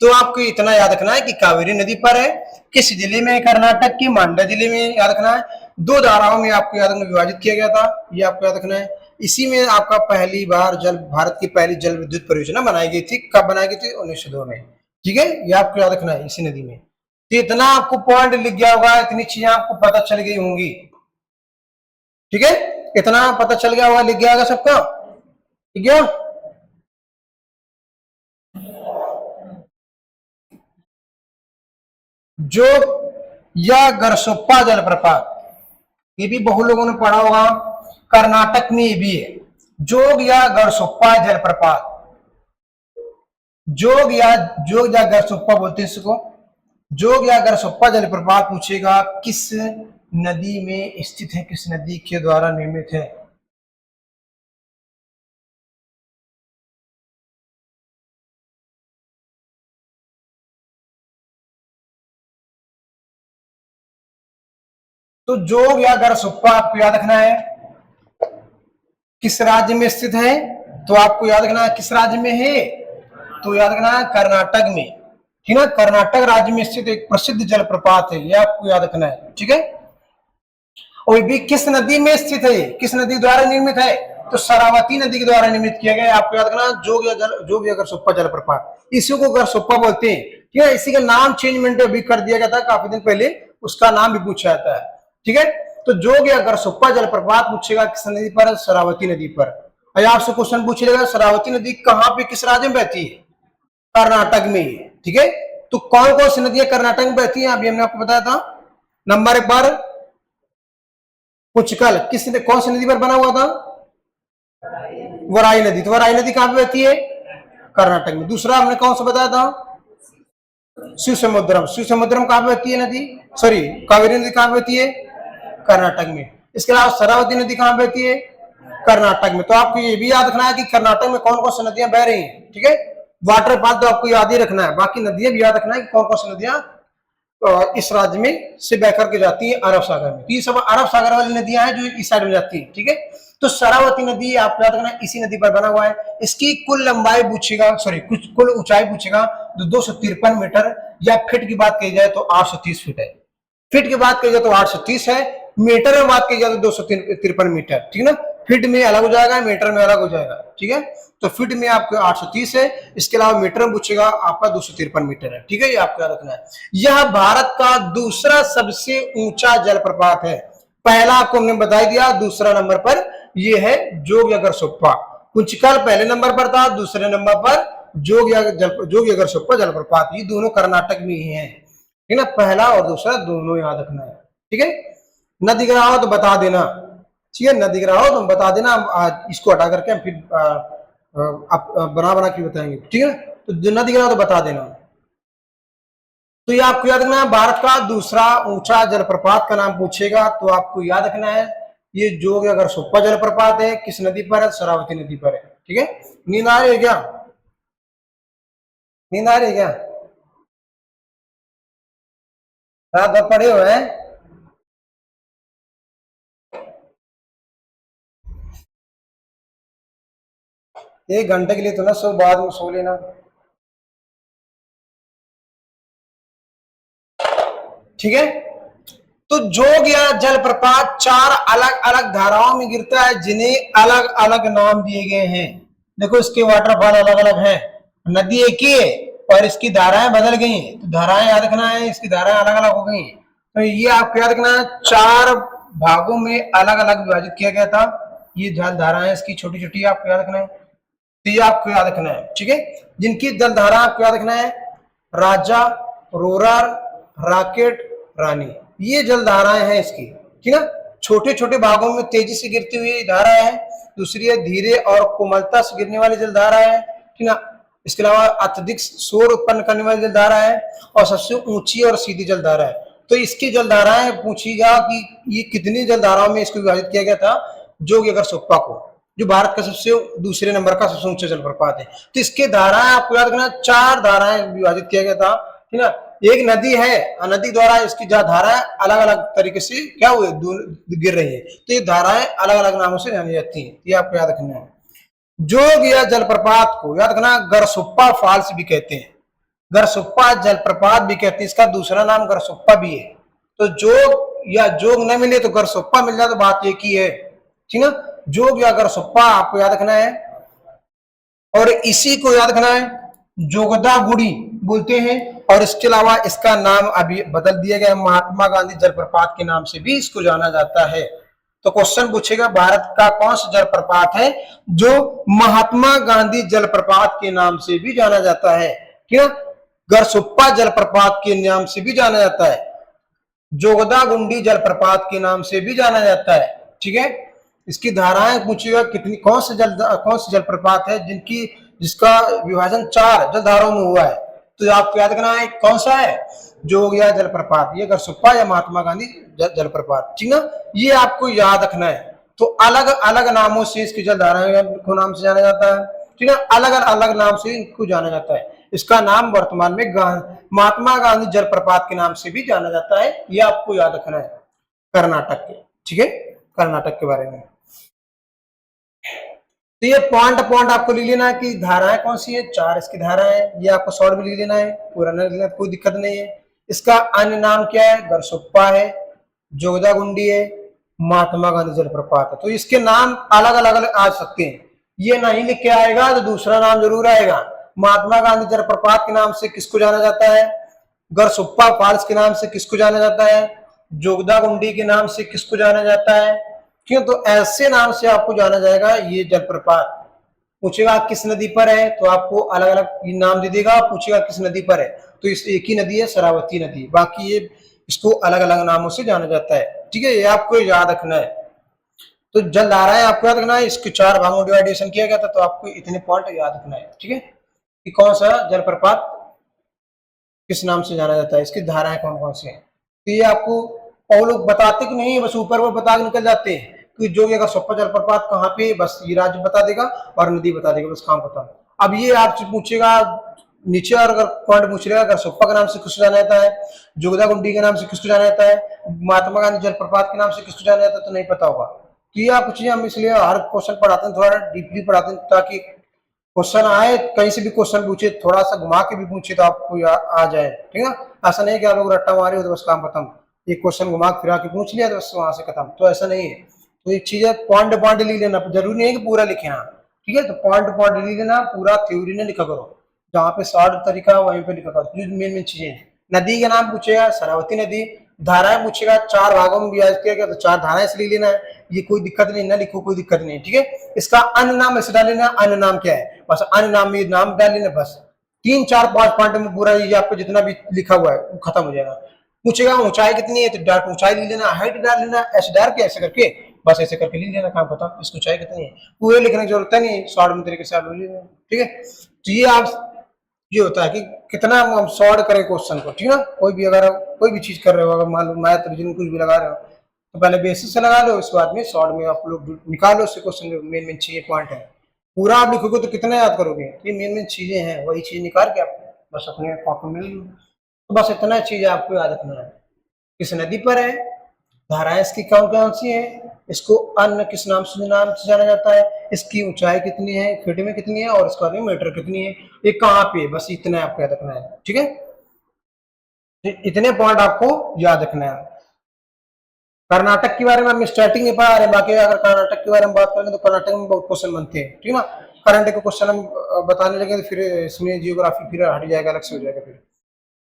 तो आपको इतना याद रखना है कि कावेरी नदी पर है, किस जिले में, कर्नाटक की मांड्या जिले में, याद रखना है। दो धाराओं में आपको याद रखना, विभाजित किया गया था, ये आपको याद रखना है। इसी में आपका पहली बार भारत की पहली जल विद्युत परियोजना बनाई गई थी। कब बनाई गई थी, 1902 में, ठीक है। ये आपको याद रखना है, इसी नदी में। तो इतना आपको पॉइंट लिख गया होगा, इतनी चीजें आपको पता चल गई होंगी, ठीक है। इतना पता चल गया होगा, लिख गया होगा सबका, ठीक है। जोग या गरसोप्पा जलप्रपात, ये भी बहुत लोगों ने पढ़ा होगा, कर्नाटक में ये भी है। जोग या गरसोप्पा जलप्रपात, जोग या गरसोप्पा बोलते हैं इसको। जोग या गरसोप्पा जलप्रपात पूछेगा किस नदी में स्थित है, किस नदी के द्वारा निर्मित है। तो जोग या गरसोप्पा आपको याद रखना है किस राज्य में स्थित है, तो आपको याद रखना है किस राज्य में है, तो याद रखना है कर्नाटक में, ठीक है। कर्नाटक राज्य में स्थित एक प्रसिद्ध जलप्रपात है, यह आपको याद रखना है, ठीक है। और भी किस नदी में स्थित है, किस नदी द्वारा निर्मित है, तो शरावती नदी के द्वारा निर्मित किया गया है। आपको याद रखना जोग या गरसोप्पा जलप्रपात, इसी को गरसोप्पा बोलते हैं, ठीक है। इसी का नाम चेंजमेंट अभी कर दिया गया था काफी दिन पहले, उसका नाम भी पूछा जाता है, ठीक है। तो जोग या गरसोप्पा जलप्रपात पूछेगा किस नदी पर, शरावती नदी पर। और आपसे क्वेश्चन पूछ लेगा शरावती नदी कहाँ पे, किस राज्य में बहती है, कर्नाटक में, ठीक है। तो कौन कौन सी नदियां कर्नाटक में बहती हैं, अभी हमने आपको बताया था। नंबर एक बार कुचकल, कौन सी नदी पर बना हुआ था, वराई नदी। तो वराई नदी कहां पे बहती है, कर्नाटक में। दूसरा हमने कौन सा बताया था, शिव समुद्रम। शिव समुद्रम कहां पे बहती है नदी, सॉरी कावेरी नदी कहां पे बहती है, कर्नाटक में। इसके अलावा शरावती नदी कहां बहती है, कर्नाटक में। तो आपको ये भी याद रखना है कि कर्नाटक में कौन कौन सी नदियां बह रही हैं, ठीक है। वाटरफॉल तो आपको याद ही रखना है, बाकी नदियां भी याद रखना है कि कौन कौन सी नदियां इस राज्य में से बह करके जाती है अरब सागर में। ये सब अरब सागर वाली नदियां हैं जो इस साइड में जाती है, ठीक है। तो शरावती नदी आपको याद रखना इसी नदी पर बना हुआ है। इसकी कुल लंबाई पूछेगा, सॉरी कुल ऊंचाई पूछेगा तो 253 मीटर, या फीट की बात की जाए तो 830 फीट है। फीट की बात की जाए तो 830 है, मीटर में बात की जाए तो 253 मीटर, ठीक है ना। फीट में अलग हो जाएगा, मीटर में अलग हो जाएगा, ठीक है। तो फीट में आपको 830 है, इसके अलावा मीटर में पूछेगा आपका 253 मीटर है, ठीक है। ये आपको याद रखना है। यह भारत का दूसरा सबसे ऊंचा जलप्रपात है। पहला आपको हमने बता दिया, दूसरा नंबर पर ये है जोगियगर-सोप्पा। कुंचिकल पहले नंबर पर था, दूसरे नंबर पर जोगियगर-सोप्पा जलप्रपात। ये दोनों कर्नाटक में ही है, ठीक है ना। पहला और दूसरा दोनों याद रखना है, ठीक है। न दिख रहा हो तो बता देना, ठीक है। न दिख रहा हो तो बता देना, इसको हटा करके हम फिर बना के बताएंगे, ठीक है। तो न दिख रहा हो तो बता देना। तो ये आपको याद रखना है, भारत का दूसरा ऊंचा जलप्रपात का नाम पूछेगा तो आपको याद रखना है ये जोगियगर-सोप्पा जलप्रपात है। किस नदी पर है? शरावती नदी पर है, ठीक है। नींद आ रही है क्या? नींद आ रही है क्या? रात भर पढ़े हुए हैं? एक घंटे के लिए तो ना सो, बाद में सो लेना, ठीक है। तो जोग या जलप्रपात 4 अलग अलग धाराओं में गिरता है, जिन्हें अलग अलग नाम दिए गए हैं। देखो इसके वाटरफॉल अलग अलग हैं, नदी एक ही है और इसकी धाराएं बदल गई हैं, तो धाराएं याद रखना है, इसकी धाराएं अलग अलग हो गई हैं। तो ये आपको याद रखना है, 4 भागों में अलग अलग विभाजित किया गया था। ये जल धाराएं इसकी छोटी छोटी आपको याद रखना है, तो ये आपको याद रखना है, ठीक है। जिनकी जल धारा आपको याद रखना है, राजा, रोरर, रॉकेट, रानी, ये जल धाराएं हैं इसकी, ठीक है। छोटे छोटे भागों में तेजी से गिरती हुई धारा है। दूसरी है धीरे और कोमलता से गिरने वाली जल धारा है, ठीक है। इसके अलावा अत्यधिक शोर उत्पन्न करने वाली जल धारा है, और सबसे ऊंची और सीधी जल धारा है। तो इसकी जल धाराएं पूछेगा कि ये कितनी जल धाराओं में इसको विभाजित किया गया था, जोगियगर-सोप्पा को, जो भारत का सबसे दूसरे नंबर का सबसे ऊंचा जलप्रपात है। तो इसके धाराएं आपको याद रखना, 4 धाराएं विभाजित किया गया था, ठीक है। एक नदी है, नदी द्वारा इसकी धाराएं अलग अलग तरीके से क्या हुए, गिर रही है। तो ये धाराएं अलग अलग नामों से जानी जाती है, ये आपको याद रखना है। जोग या जलप्रपात को याद रखना, गरसोप्पा फॉल्स भी कहते हैं, गरसोप्पा जलप्रपात भी कहते हैं, इसका दूसरा नाम गरसोप्पा भी है। तो जोग या जोग न मिले तो गरसोप्पा मिल जाए तो बात एक ही है, ठीक है। जोग या गरसोप्पा आपको याद रखना है, और इसी को याद रखना है जोगदागुड़ी बोलते हैं। और इसके अलावा इसका नाम अभी बदल दिया गया, महात्मा गांधी जलप्रपात के नाम से भी इसको जाना जाता है। तो क्वेश्चन पूछेगा, भारत का कौन सा जलप्रपात है जो महात्मा गांधी जलप्रपात के नाम से भी जाना जाता है, ठीक है। गरसोप्पा जलप्रपात के नाम से भी जाना जाता है, जोगदागुंडी जलप्रपात के नाम से भी जाना जाता है, ठीक है। इसकी धाराएं पूछेगा, कितनी कौन से जलप्रपात है जिसका विभाजन 4 जलधाराओं में हुआ है। तो आपको याद करना है कौन सा है, जोग या जलप्रपात, ये गरसोप्पा या महात्मा गांधी जलप्रपात, ठीक है। ये आपको याद रखना है। तो अलग अलग नामों से इसकी जलधाराएं को नाम से जाना जाता है, ठीक है। अलग अलग नाम से इनको जाना जाता है। इसका नाम वर्तमान में महात्मा गांधी जलप्रपात के नाम से भी जाना जाता है, ये आपको याद रखना है, कर्नाटक के, ठीक है, कर्नाटक के बारे में। तो ये पॉइंट आपको लिख लेना है कि धाराएं कौन सी है, 4 इसकी धाराएं, ये आपको शॉर्ट में लिख लेना है, पूरा नहीं लिखना, कोई दिक्कत नहीं है। इसका अन्य नाम क्या है, गरसोप्पा है, जोगदागुंडी है, महात्मा गांधी जलप्रपात है। तो इसके नाम अलग अलग आ सकते हैं, ये नहीं लिख के आएगा तो दूसरा नाम जरूर आएगा। महात्मा गांधी जलप्रपात के नाम से किसको जाना जाता है, गरसोप्पा फॉल्स के नाम से किसको जाना जाता है, जोगदागुंडी के नाम से किसको जाना जाता है, क्यों, तो ऐसे नाम से आपको जाना जाएगा ये जलप्रपात। पूछेगा किस नदी पर है तो आपको अलग अलग नाम दे देगा, पूछेगा किस नदी पर है तो इस एक ही नदी है, शरावती नदी, बाकी ये इसको अलग अलग नामों से जाना जाता है, ठीक है। ये आपको याद रखना है। तो जलधाराएं आपको याद रखना है, इसके 4 भागों में डिवाइडेशन किया गया था, तो आपको इतने पॉइंट याद रखना है, ठीक है, कि कौन सा जलप्रपात किस नाम से जाना जाता है, इसकी धाराएं कौन कौन सी है। तो ये आपको और लोग बताते कि नहीं, बस ऊपर वो बता के निकल जाते हैं कि जोगियगर-सोप्पा जलप्रपात कहाँ पे, बस ये राज्य बता देगा और नदी बता देगा, बस काम खत्म। अब ये आपसे पूछेगा नीचे, और अगर पॉइंट पूछ लेगा गरसोप्पा के नाम से किसको जाना जाता है, जोगदागुंडी के नाम से किसको जाना जाता है, महात्मा गांधी जलप्रपात के नाम से किसको जाना जाता है, तो नहीं पता होगा। तो ये आप चीजें हम इसलिए हर क्वेश्चन पढ़ाते हैं, थोड़ा डीपली पढ़ाते हैं, ताकि क्वेश्चन आए कहीं से भी क्वेश्चन पूछे, थोड़ा सा घुमा के भी पूछे तो आपको आ जाए, ठीक है। ऐसा नहीं कि आप लोग रट्टा मारे हो तो बस काम खत्म, एक क्वेश्चन घुमा फिरा के पूछ लिया तो बस वहां से खत्म, तो ऐसा नहीं है, तो एक चीज है पॉइंट पॉइंट लिख लेना, जरूरी नहीं है कि पूरा लिखे ना, ठीक है। तो पॉइंट पॉइंट लिख लेना, पूरा थ्योरी ने लिखा करो, जहाँ पे शॉर्ट तरीका वहीं पे लिखा करो, जो मेन मेन चीजें हैं। नदी का नाम पूछेगा शरावती नदी, धाराएं पूछेगा 4 भागों में विभाजित किया गया तो 4 धाराएं से लिख लेना है, ये कोई दिक्कत नहीं, ना लिखो कोई दिक्कत नहीं, ठीक है। इसका अन्य नाम ऐसे डाल लेना, अन्य नाम क्या है, बस अन्य नाम में नाम डाल लेना, बस 3 4 5 पॉइंट में पूरा ये आपको जितना भी लिखा हुआ है वो खत्म हो जाएगा। पूछेगा ऊंचाई कितनी है, तो डार्क ऊंचाई लिख लेना, हाइट डाल लेना, ऐसे डाल के ऐसे करके बस ऐसे करके लिख लेना, काम खत्म। इसकी ऊंचाई कितनी है पूरे लिखने की जरूरत नहीं, शॉर्ट में तरीके से आप लिख लेना, ठीक है। तो ये आप ये होता है कि कितना हम सॉल्व करें क्वेश्चन को, ठीक है ना। कोई भी अगर कोई भी चीज कर रहे हो, अगर मान लो मैथ रीजनिंग कुछ भी लगा रहे हो तो पहले बेसिस से लगा लो, उसके बाद में सॉल्व में आप लोग निकालो उससे क्वेश्चन जो मेन मेन चीजें पॉइंट है। पूरा आप लिखोगे तो कितना याद करोगे, ये मेन मेन चीजें हैं, वही चीज निकाल के आप बस अपने कॉपी में लिख लो। तो बस इतना चीज आपको याद रखना है। किस नदी पर है, धाराएं इसकी कौन कौन सी है, इसको अन्य किस नाम से जाना जाता है, इसकी ऊंचाई कितनी है, फीट में कितनी है, और इसका मीटर कितनी है, ये कहाँ पे है, बस इतना आपको याद रखना है, ठीक है। इतने पॉइंट आपको याद रखना है। कर्नाटक के बारे में हम स्टार्टिंग में पढ़ा रहे हैं, बाकी अगर कर्नाटक के बारे में बात करेंगे तो कर्नाटक में बहुत क्वेश्चन बनते हैं, ठीक है ना। करंट के क्वेश्चन हम बताने लगे तो फिर इसमें जियोग्राफी फिर हट जाएगा, अलग से हो जाएगा फिर,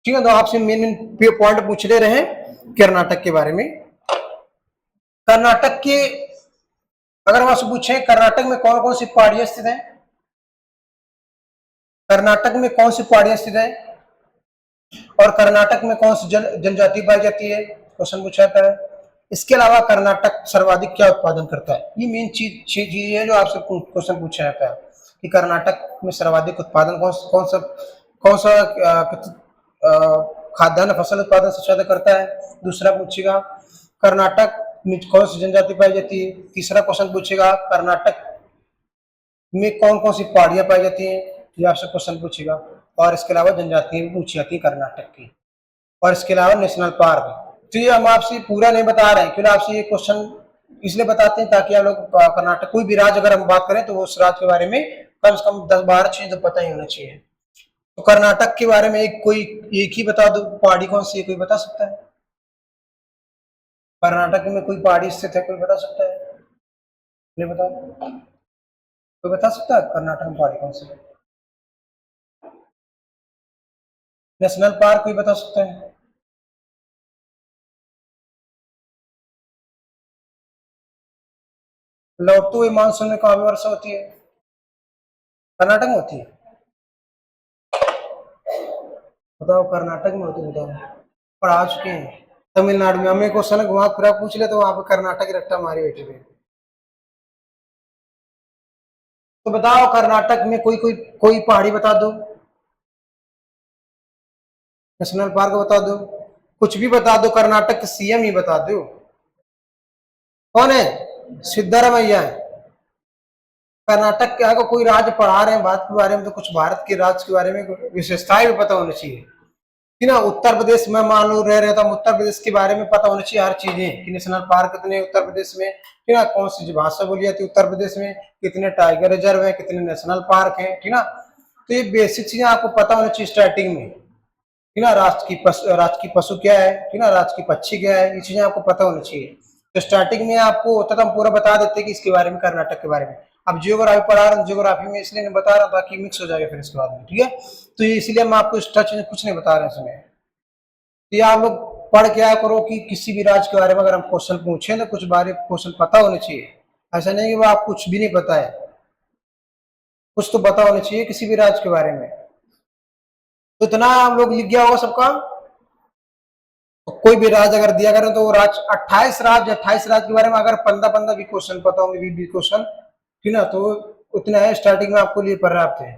ठीक है। तो आपसे मेन मेन पॉइंट पूछ ले रहे हैं कर्नाटक के बारे में। कर्नाटक के अगर हम आपसे पूछे कर्नाटक में कौन कौन सी पहाड़ियां स्थित हैं, कर्नाटक में कौन सी पहाड़ियां स्थित है, और कर्नाटक में कौन सी जनजाति पाई जाती है, क्वेश्चन पूछा जाता है। इसके अलावा कर्नाटक सर्वाधिक क्या उत्पादन करता है, ये मेन चीज है जो आपसे क्वेश्चन पूछा जाता है कि कर्नाटक में सर्वाधिक उत्पादन कौन सा खाद्यान्न फसल उत्पादन सबसे ज्यादा करता है। दूसरा पूछेगा कर्नाटक में कौन सी जनजाति पाई जाती है। तीसरा क्वेश्चन पूछेगा कर्नाटक में कौन कौन सी पहाड़ियां पाई जाती हैं, ये आपसे क्वेश्चन पूछेगा। और इसके अलावा जनजातियां भी पूछी जाती है कर्नाटक की, और इसके अलावा नेशनल पार्क। तो ये हम आपसे पूरा नहीं बता रहे हैं, क्योंकि आपसे ये क्वेश्चन इसलिए बताते हैं ताकि आप लोग कर्नाटक कोई भी राज्य अगर हम बात करें तो उस राज्य के बारे में कम से कम 10-12 चीजें तो पता ही होना चाहिए। तो कर्नाटक के बारे में एक ही बता दो, पहाड़ी कौन सी है, कोई बता सकता है? कर्नाटक में कोई पहाड़ी स्थित है, कोई बता सकता है? नहीं बताओ, कोई बता सकता है कर्नाटक में पहाड़ी कौन सी है? नेशनल पार्क कोई बता सकता है? लौटते हुए मानसून में कहाँ पे वर्षा होती है? कर्नाटक में होती है। बताओ कर्नाटक में होती है, बताओ। पढ़ा चुके हैं तमिलनाडु में, हमें क्वेश्चन घुमा फिरा पूछ ले तो वहां पे कर्नाटक रट्टा मारी बैठे थे। तो बताओ कर्नाटक में कोई पहाड़ी बता दो, नेशनल पार्क बता दो, कुछ भी बता दो, कर्नाटक के सीएम ही बता दो। कौन है? सिद्धारमैया है। कर्नाटक के अगर कोई राज्य पढ़ा रहे हैं बात के बारे में तो कुछ भारत के राज्य के बारे में विशेषताएं भी पता होनी चाहिए कि ना। उत्तर प्रदेश में मान लो रह रहे तो उत्तर प्रदेश के बारे में पता होनी चाहिए हर चीजें कि नेशनल पार्क कितने उत्तर प्रदेश में, ठीक ना, कौन सी भाषा बोली जाती है उत्तर प्रदेश में, कितने टाइगर रिजर्व है, कितने नेशनल पार्क है, ठीक ना। तो ये बेसिक चीजें आपको पता होनी चाहिए स्टार्टिंग में, ठीक ना। राष्ट्र की पशु क्या है, ठीक ना, राष्ट्र की पक्षी क्या है, ये चीजें आपको पता होनी चाहिए। तो स्टार्टिंग में आपको होता था हम पूरा बता देते कि इसके बारे में, कर्नाटक के बारे में। अब जियोग्राफी पढ़ा रहा हूँ, जियोग्राफी में इसलिए नहीं बता रहा ताकि मिक्स हो जाएगा फिर इसके बाद में, ठीक है। तो इसलिए हम आपको एक्स्ट्रा चीजें कुछ नहीं बता रहे हैं इसमें। तो ये आप लोग पढ़ के आया करो कि किसी भी राज्य के बारे में अगर हम क्वेश्चन पूछे तो कुछ बारे क्वेश्चन पता होने चाहिए, ऐसा नहीं कि वो आप कुछ भी नहीं पता है, कुछ तो पता होना चाहिए किसी भी राज्य के बारे में। तो इतना हम लोग लिख गया होगा सबका। तो कोई भी राज्य अगर दिया करें तो राज्य 28 राज्य के बारे में अगर 15 भी क्वेश्चन पता होंगे, 20 क्वेश्चन, ठीक ना, तो उतना है स्टार्टिंग में आपको लिए पर्याप्त है।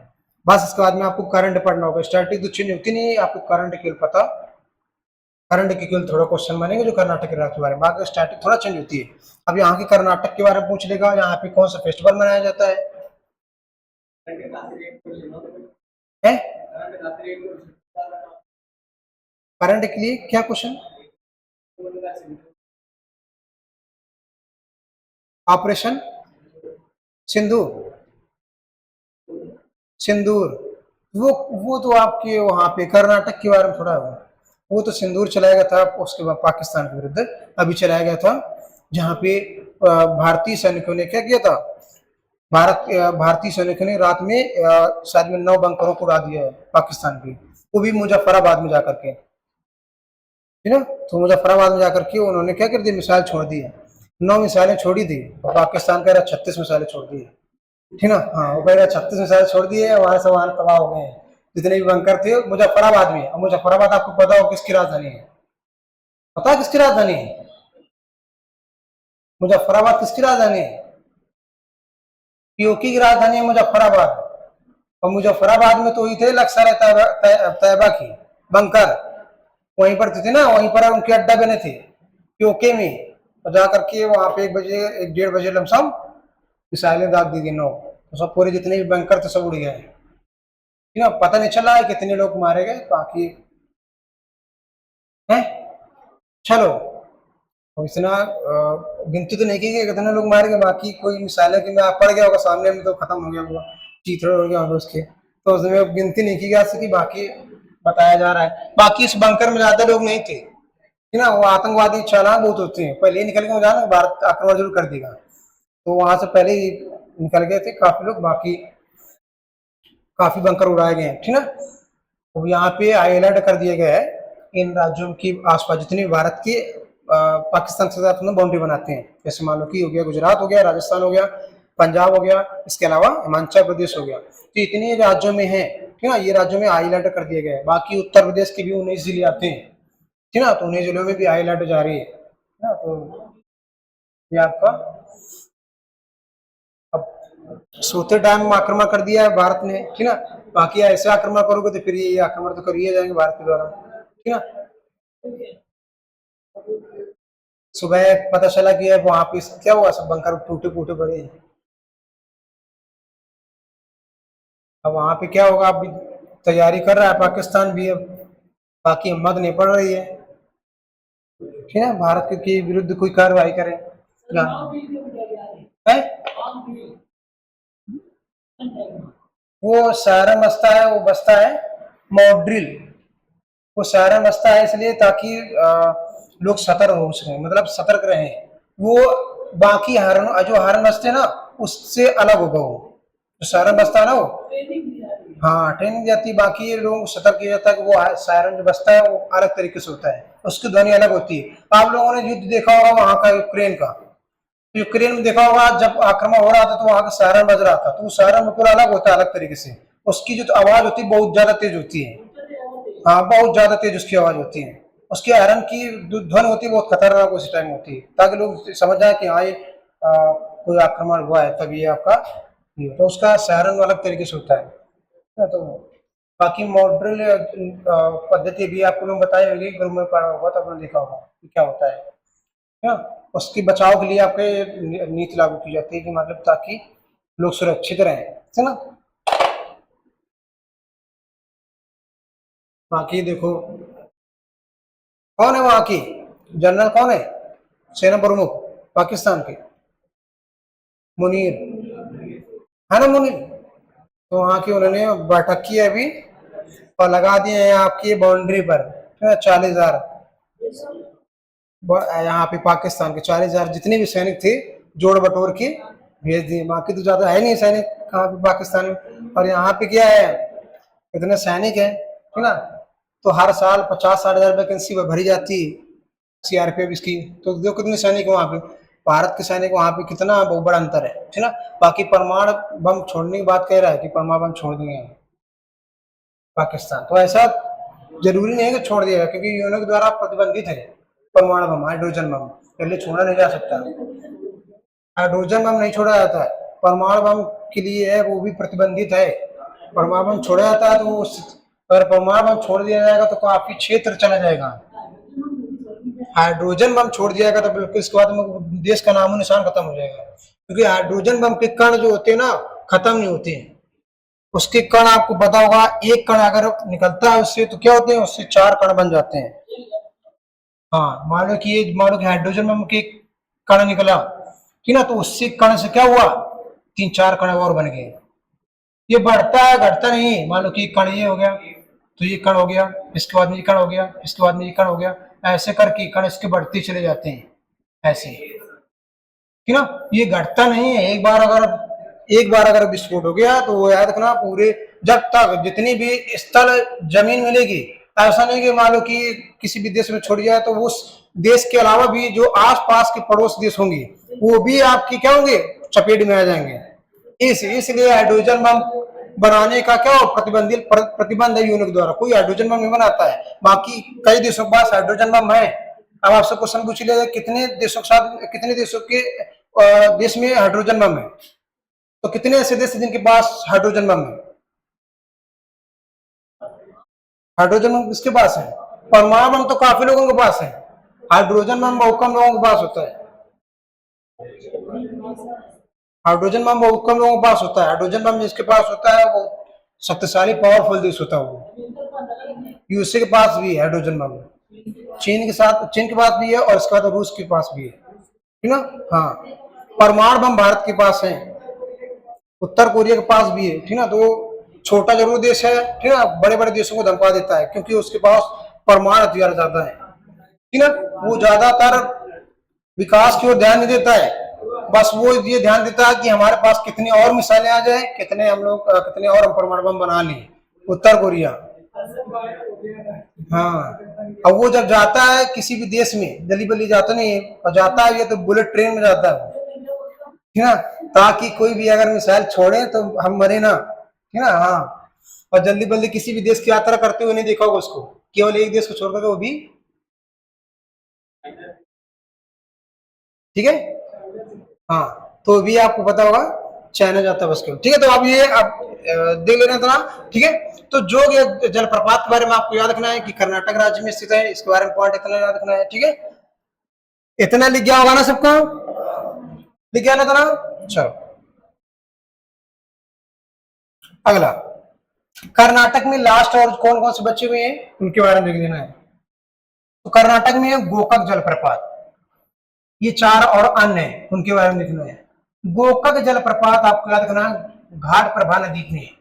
बस इसके बाद में आपको करंट पढ़ना होगा, स्टार्टिंग तो चेंज होती नहीं है, आपको करंट केवल पता, करंट के केवल थोड़ा क्वेश्चन बनेंगे जो कर्नाटक के राज्य के बारे में, बाकी स्टार्टिंग थोड़ा चेंज होती है। अब यहाँ के कर्नाटक के बारे में पूछ लेगा, यहाँ पे कौन सा फेस्टिवल मनाया जाता है? करंट के लिए क्या क्वेश्चन? ऑपरेशन सिंदूर, सिंदूर वो तो आपके वहां पे कर्नाटक के बारे में थोड़ा है। वो तो सिंदूर चलाया गया था उसके बाद पाकिस्तान के विरुद्ध, अभी चलाया गया था, जहाँ पे भारतीय सैनिकों ने क्या किया था, भारतीय सैनिकों ने रात में शायद में 9 बंकरों को उड़ा दिया है पाकिस्तान की, वो भी मुजफ्फराबाद में जाकर के, है ना। तो मुजफ्फराबाद में जाकर के उन्होंने क्या कर दिया, मिसाइल छोड़ दी है, 9 मिसाइलें छोड़ी थी, और पाकिस्तान कह रहा 36 मिसाइलें छोड़ दी है, ठीक ना। हाँ, वो कह रहा 36 मिसाइलें छोड़ दी है, वहां से वहां तबाह हो गए हैं जितने भी बंकर थे मुजफ्फराबाद में। और मुजफ्फराबाद आपको पता हो किसकी राजधानी है, पता है किसकी राजधानी है, मुजफ्फराबाद किसकी राजधानी है, पीओके की राजधानी है मुजफ्फराबाद। और मुजफ्फराबाद में तो ही थे लश्कर तैयबा की बंकर, वहीं पर थे ना, वहीं पर उनके अड्डा बने थे पीओके में, और जाकर के वहां पे 1 बजे 1:30 बजे लमसम मिसाइलें दाग दी गई 9, तो सब पूरे जितने भी बंकर थे सब उड़ गए, ठीक है। पता नहीं चला है कितने लोग मारे गए बाकी है। चलो, और इतना गिनती तो नहीं की कि कितने लोग मारे गए, बाकी कोई मिसाइलें कि मैं पड़ गया होगा सामने में तो खत्म हो गया होगा, चीथड़े हो गया होगा उसके, तो उसमें गिनती नहीं की जा सकी, बाकी बताया जा रहा है। बाकी इस बंकर में ज्यादा लोग नहीं थे, ठीक ना। वो आतंकवादी चालाक बहुत होते हैं, पहले ही निकल के जाना भारत आक्रमण जरूर कर देगा, तो वहां से पहले ही निकल गए थे काफी लोग, बाकी काफी बंकर उड़ाए गए हैं, ठीक ना। तो यहाँ पे हाई अलर्ट कर दिया गया है इन राज्यों की आसपास जितने भी भारत के पाकिस्तान के साथ बाउंड्री बनाते हैं, जैसे मान लो कि हो गया गुजरात हो गया, राजस्थान हो गया, पंजाब हो गया, इसके अलावा हिमाचल प्रदेश हो गया, तो इतने राज्यों में है, ठीक ना। ये राज्यों में हाई अलर्ट कर दिया गया है। बाकी उत्तर प्रदेश के भी 19 जिले आते हैं, ठीक ना, तो 19 जिलों में भी हाई अलर्ट जारी है ना। तो ये आपका अब सोते टाइम आक्रमण कर दिया है भारत ने, ठीक ना। बाकी ऐसे आक्रमण करोगे तो फिर ये आक्रमण तो कर ही जाएंगे भारत के द्वारा, ठीक ना। सुबह पता चला कि अब वहां पे क्या हुआ, सब बंकर टूटे फूटे पड़े हैं। अब वहां पे क्या होगा, अभी तैयारी कर रहा है पाकिस्तान भी, अब बाकी हिम्मत नहीं पड़ रही है, ठीक है, भारत के विरुद्ध कोई कार्रवाई करे या है। वो सारा मस्ता है, वो बसता है मॉड्रिल, वो सारा मस्ता है इसलिए ताकि लोग सतर्क हो सकें, मतलब सतर्क रहें, वो बाकी हारन जो हारन बसते ना उससे अलग होगा, वो जो सायरन बसता है ना वो, हाँ ट्रेनिंग जाती है, बाकी ये लोगों को सतर्क किया जाता है कि वो सायरन जो बसता है वो अलग तरीके से होता है, उसकी ध्वनि अलग होती है। आप लोगों ने युद्ध देखा होगा वहां का यूक्रेन का, यूक्रेन में देखा होगा जब आक्रमण हो रहा था तो वहां का सायरन बज रहा था, तो वो सायरन बिल्कुल अलग होता है, अलग तरीके से, उसकी जो आवाज होती है बहुत ज्यादा तेज होती है, हाँ बहुत ज्यादा तेज उसकी आवाज होती है, उसकी आयरन की ध्वनि होती है बहुत खतरनाक उसी टाइम होती है, ताकि लोग समझ जाए कि हाँ ये कोई आक्रमण हुआ है, तब ये आपका ये तो उसका सायरन अलग तरीके से होता है। तो बाकी मॉड्यूल पद्धति भी आपको लोग बताई होगी, ग्रुप में पढ़ा होगा तो आपने देखा होगा कि क्या होता है ना। उसके बचाव के लिए आपके नीति लागू की जाती है कि मतलब ताकि लोग सुरक्षित रहें, है ना। बाकी देखो कौन है वहां की जनरल, कौन है सेना प्रमुख पाकिस्तान के, मुनीर, है ना मुनीर। तो वहां की उन्होंने बैठक की है अभी, और लगा दिए हैं आपकी बाउंड्री पर 40,000, यहाँ पे पाकिस्तान के 40,000 जितने भी सैनिक थे जोड़ बटोर के भेज दिए, बाकी तो ज्यादा है नहीं सैनिक कहाँ पे पाकिस्तान में। और यहाँ पे क्या है, इतने सैनिक है, ठीक ना, तो हर साल 50-60 हजार वैकेंसी भरी जाती है सीआरपीएफ इसकी, तो देखो कितने सैनिक वहाँ पे, भारत के सैनिक वहाँ पे कितना बहुत बड़ा अंतर है, ठीक ना। बाकी परमाणु बम छोड़ने की बात कह रहा है कि परमाणु बम छोड़ दिए हैं पाकिस्तान, तो ऐसा जरूरी नहीं है कि छोड़ दिया, क्योंकि यूएनओ के द्वारा प्रतिबंधित है परमाणु बम, हाइड्रोजन बम पहले छोड़ा नहीं जा सकता, हाइड्रोजन बम नहीं छोड़ा जाता है, परमाणु बम के लिए है वो भी प्रतिबंधित है। परमाणु बम छोड़ा जाता है तो वो अगर परमाणु बम छोड़ दिया जाएगा तो काफी क्षेत्र चला जाएगा, हाइड्रोजन बम छोड़ दिया जाएगा तो बिल्कुल इसके बाद देश का नामो निशान खत्म हो जाएगा, क्योंकि हाइड्रोजन बम के कण जो होते हैं ना खत्म नहीं होते हैं, उसके कण आपको पता होगा, एक कण अगर निकलता है उससे तो क्या होते हैं, उससे 4 कण बन जाते हैं। हाँ मान लो कि हाइड्रोजन बम के कण निकला कि ना, तो उससे कण से क्या हुआ, 3-4 कण और बन गए, ये बढ़ता है घटता नहीं, मान लो कि कण ये हो गया तो ये कण हो गया, इसके बाद में ये कण हो गया, इसके बाद में ये कण हो गया, ऐसे करके कण इसके बढ़ते चले जाते हैं ऐसे। ठीक ना, ये घटता नहीं है। एक बार अगर विस्फोट हो गया तो वो याद रखना पूरे, जब तक जितनी भी स्थल जमीन मिलेगी, ऐसा नहीं कि मान लो कि किसी भी देश में छोड़ जाए तो उस देश के अलावा भी जो आसपास के पड़ोस देश होंगे वो भी आपकी क्या होंगे, चपेट में आ जाएंगे। इसलिए हाइड्रोजन बम बनाने का क्या हो, प्रतिबंध है यूनिक द्वारा, कोई हाइड्रोजन बम नहीं बनाता है। बाकी कई देशों के पास हाइड्रोजन बम है। अब आपसे क्वेश्चन पूछ लिया जाए कितने देशों के साथ, कितने देशों के देश में हाइड्रोजन बम है, तो कितने ऐसे देश जिनके पास हाइड्रोजन बम है। हाइड्रोजन बम किसके पास है, परमाणु बम तो काफी लोगों के पास है, हाइड्रोजन बम बहुत कम लोगों के पास होता है। हाइड्रोजन बम बहुत कम लोगों के पास होता है। हाइड्रोजन बम जिसके पास होता है वो शक्तिशाली पावरफुल देश होता है। वो यूएसए के पास भी है हाइड्रोजन बम, चीन के पास भी है, और इसके बाद रूस के पास भी है, ठीक ना। हाँ, परमाणु बम भारत के पास है, उत्तर कोरिया के पास भी है, ठीक ना। तो छोटा जरूर देश है, ठीक ना, बड़े बड़े देशों को धमका देता है क्योंकि उसके पास परमाणु हथियार ज्यादा है, ठीक ना। वो ज्यादातर विकास की ओर ध्यान नहीं देता है, बस वो ये ध्यान देता है कि हमारे पास कितनी और मिसाइलें आ जाए, कितने और हम परमाणु बम बना लें। उत्तर कोरिया, हाँ। अब वो जब जाता है किसी भी देश में, जल्दी बल्ली जाता नहीं है, और जाता है ये तो बुलेट ट्रेन में जाता है, ठीक ना, ताकि कोई भी अगर मिसाइल छोड़े तो हम मरे ना, ठीक ना। हाँ, और जल्दी बल्दी किसी भी देश की यात्रा करते हुए नहीं देखा होगा उसको, केवल एक देश को छोड़कर, वो भी, ठीक है। हाँ, तो भी आपको पता होगा चाइना जाता है बस केवल, ठीक है। तो आप ये आप देख लेना था, ठीक है। तो जोग जलप्रपात के बारे में आपको याद रखना है कि कर्नाटक राज्य में स्थित है, इसके बारे में पॉइंट इतना याद रखना है, ठीक है। इतना लिख गया होगा ना सबका, लिख गया ना था ना। चलो अगला, कर्नाटक में लास्ट और कौन कौन से बच्चे हुए हैं उनके बारे में लिख देना है। तो कर्नाटक में है गोकक जलप्रपात, ये चार और अन्य है, उनके बारे में लिखना है। गोकक जलप्रपात आपको याद रखना, घाट प्रभा नदी में है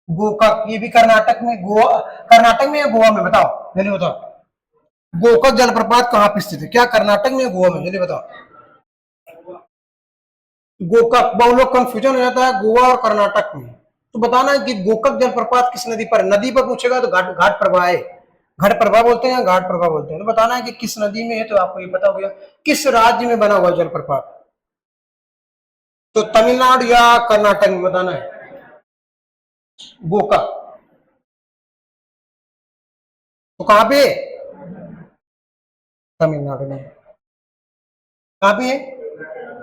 गोकक, ये भी कर्नाटक में, गोवा कर्नाटक में या गोवा में, बताओ जल्दी बताओ। गोकक जलप्रपात कहाँ पे स्थित है, क्या कर्नाटक में या गोवा में, जल्दी बताओ। गोकक, बहुत लोग कंफ्यूजन हो जाता है गोवा और कर्नाटक में, तो बताना है कि गोकक जलप्रपात किस नदी पर, नदी पर पूछेगा तो घाट घाट प्रभा है, घट प्रभा बोलते हैं, घाट प्रभा बोलते हैं। तो बताना है कि किस नदी में है, तो आपको ये पता हो गया। किस राज्य में बना हुआ जलप्रपात, तो तमिलनाडु या कर्नाटक में, बताना है। गोकक, तो कहां पे, तमिलनाडु में, कहां पे है,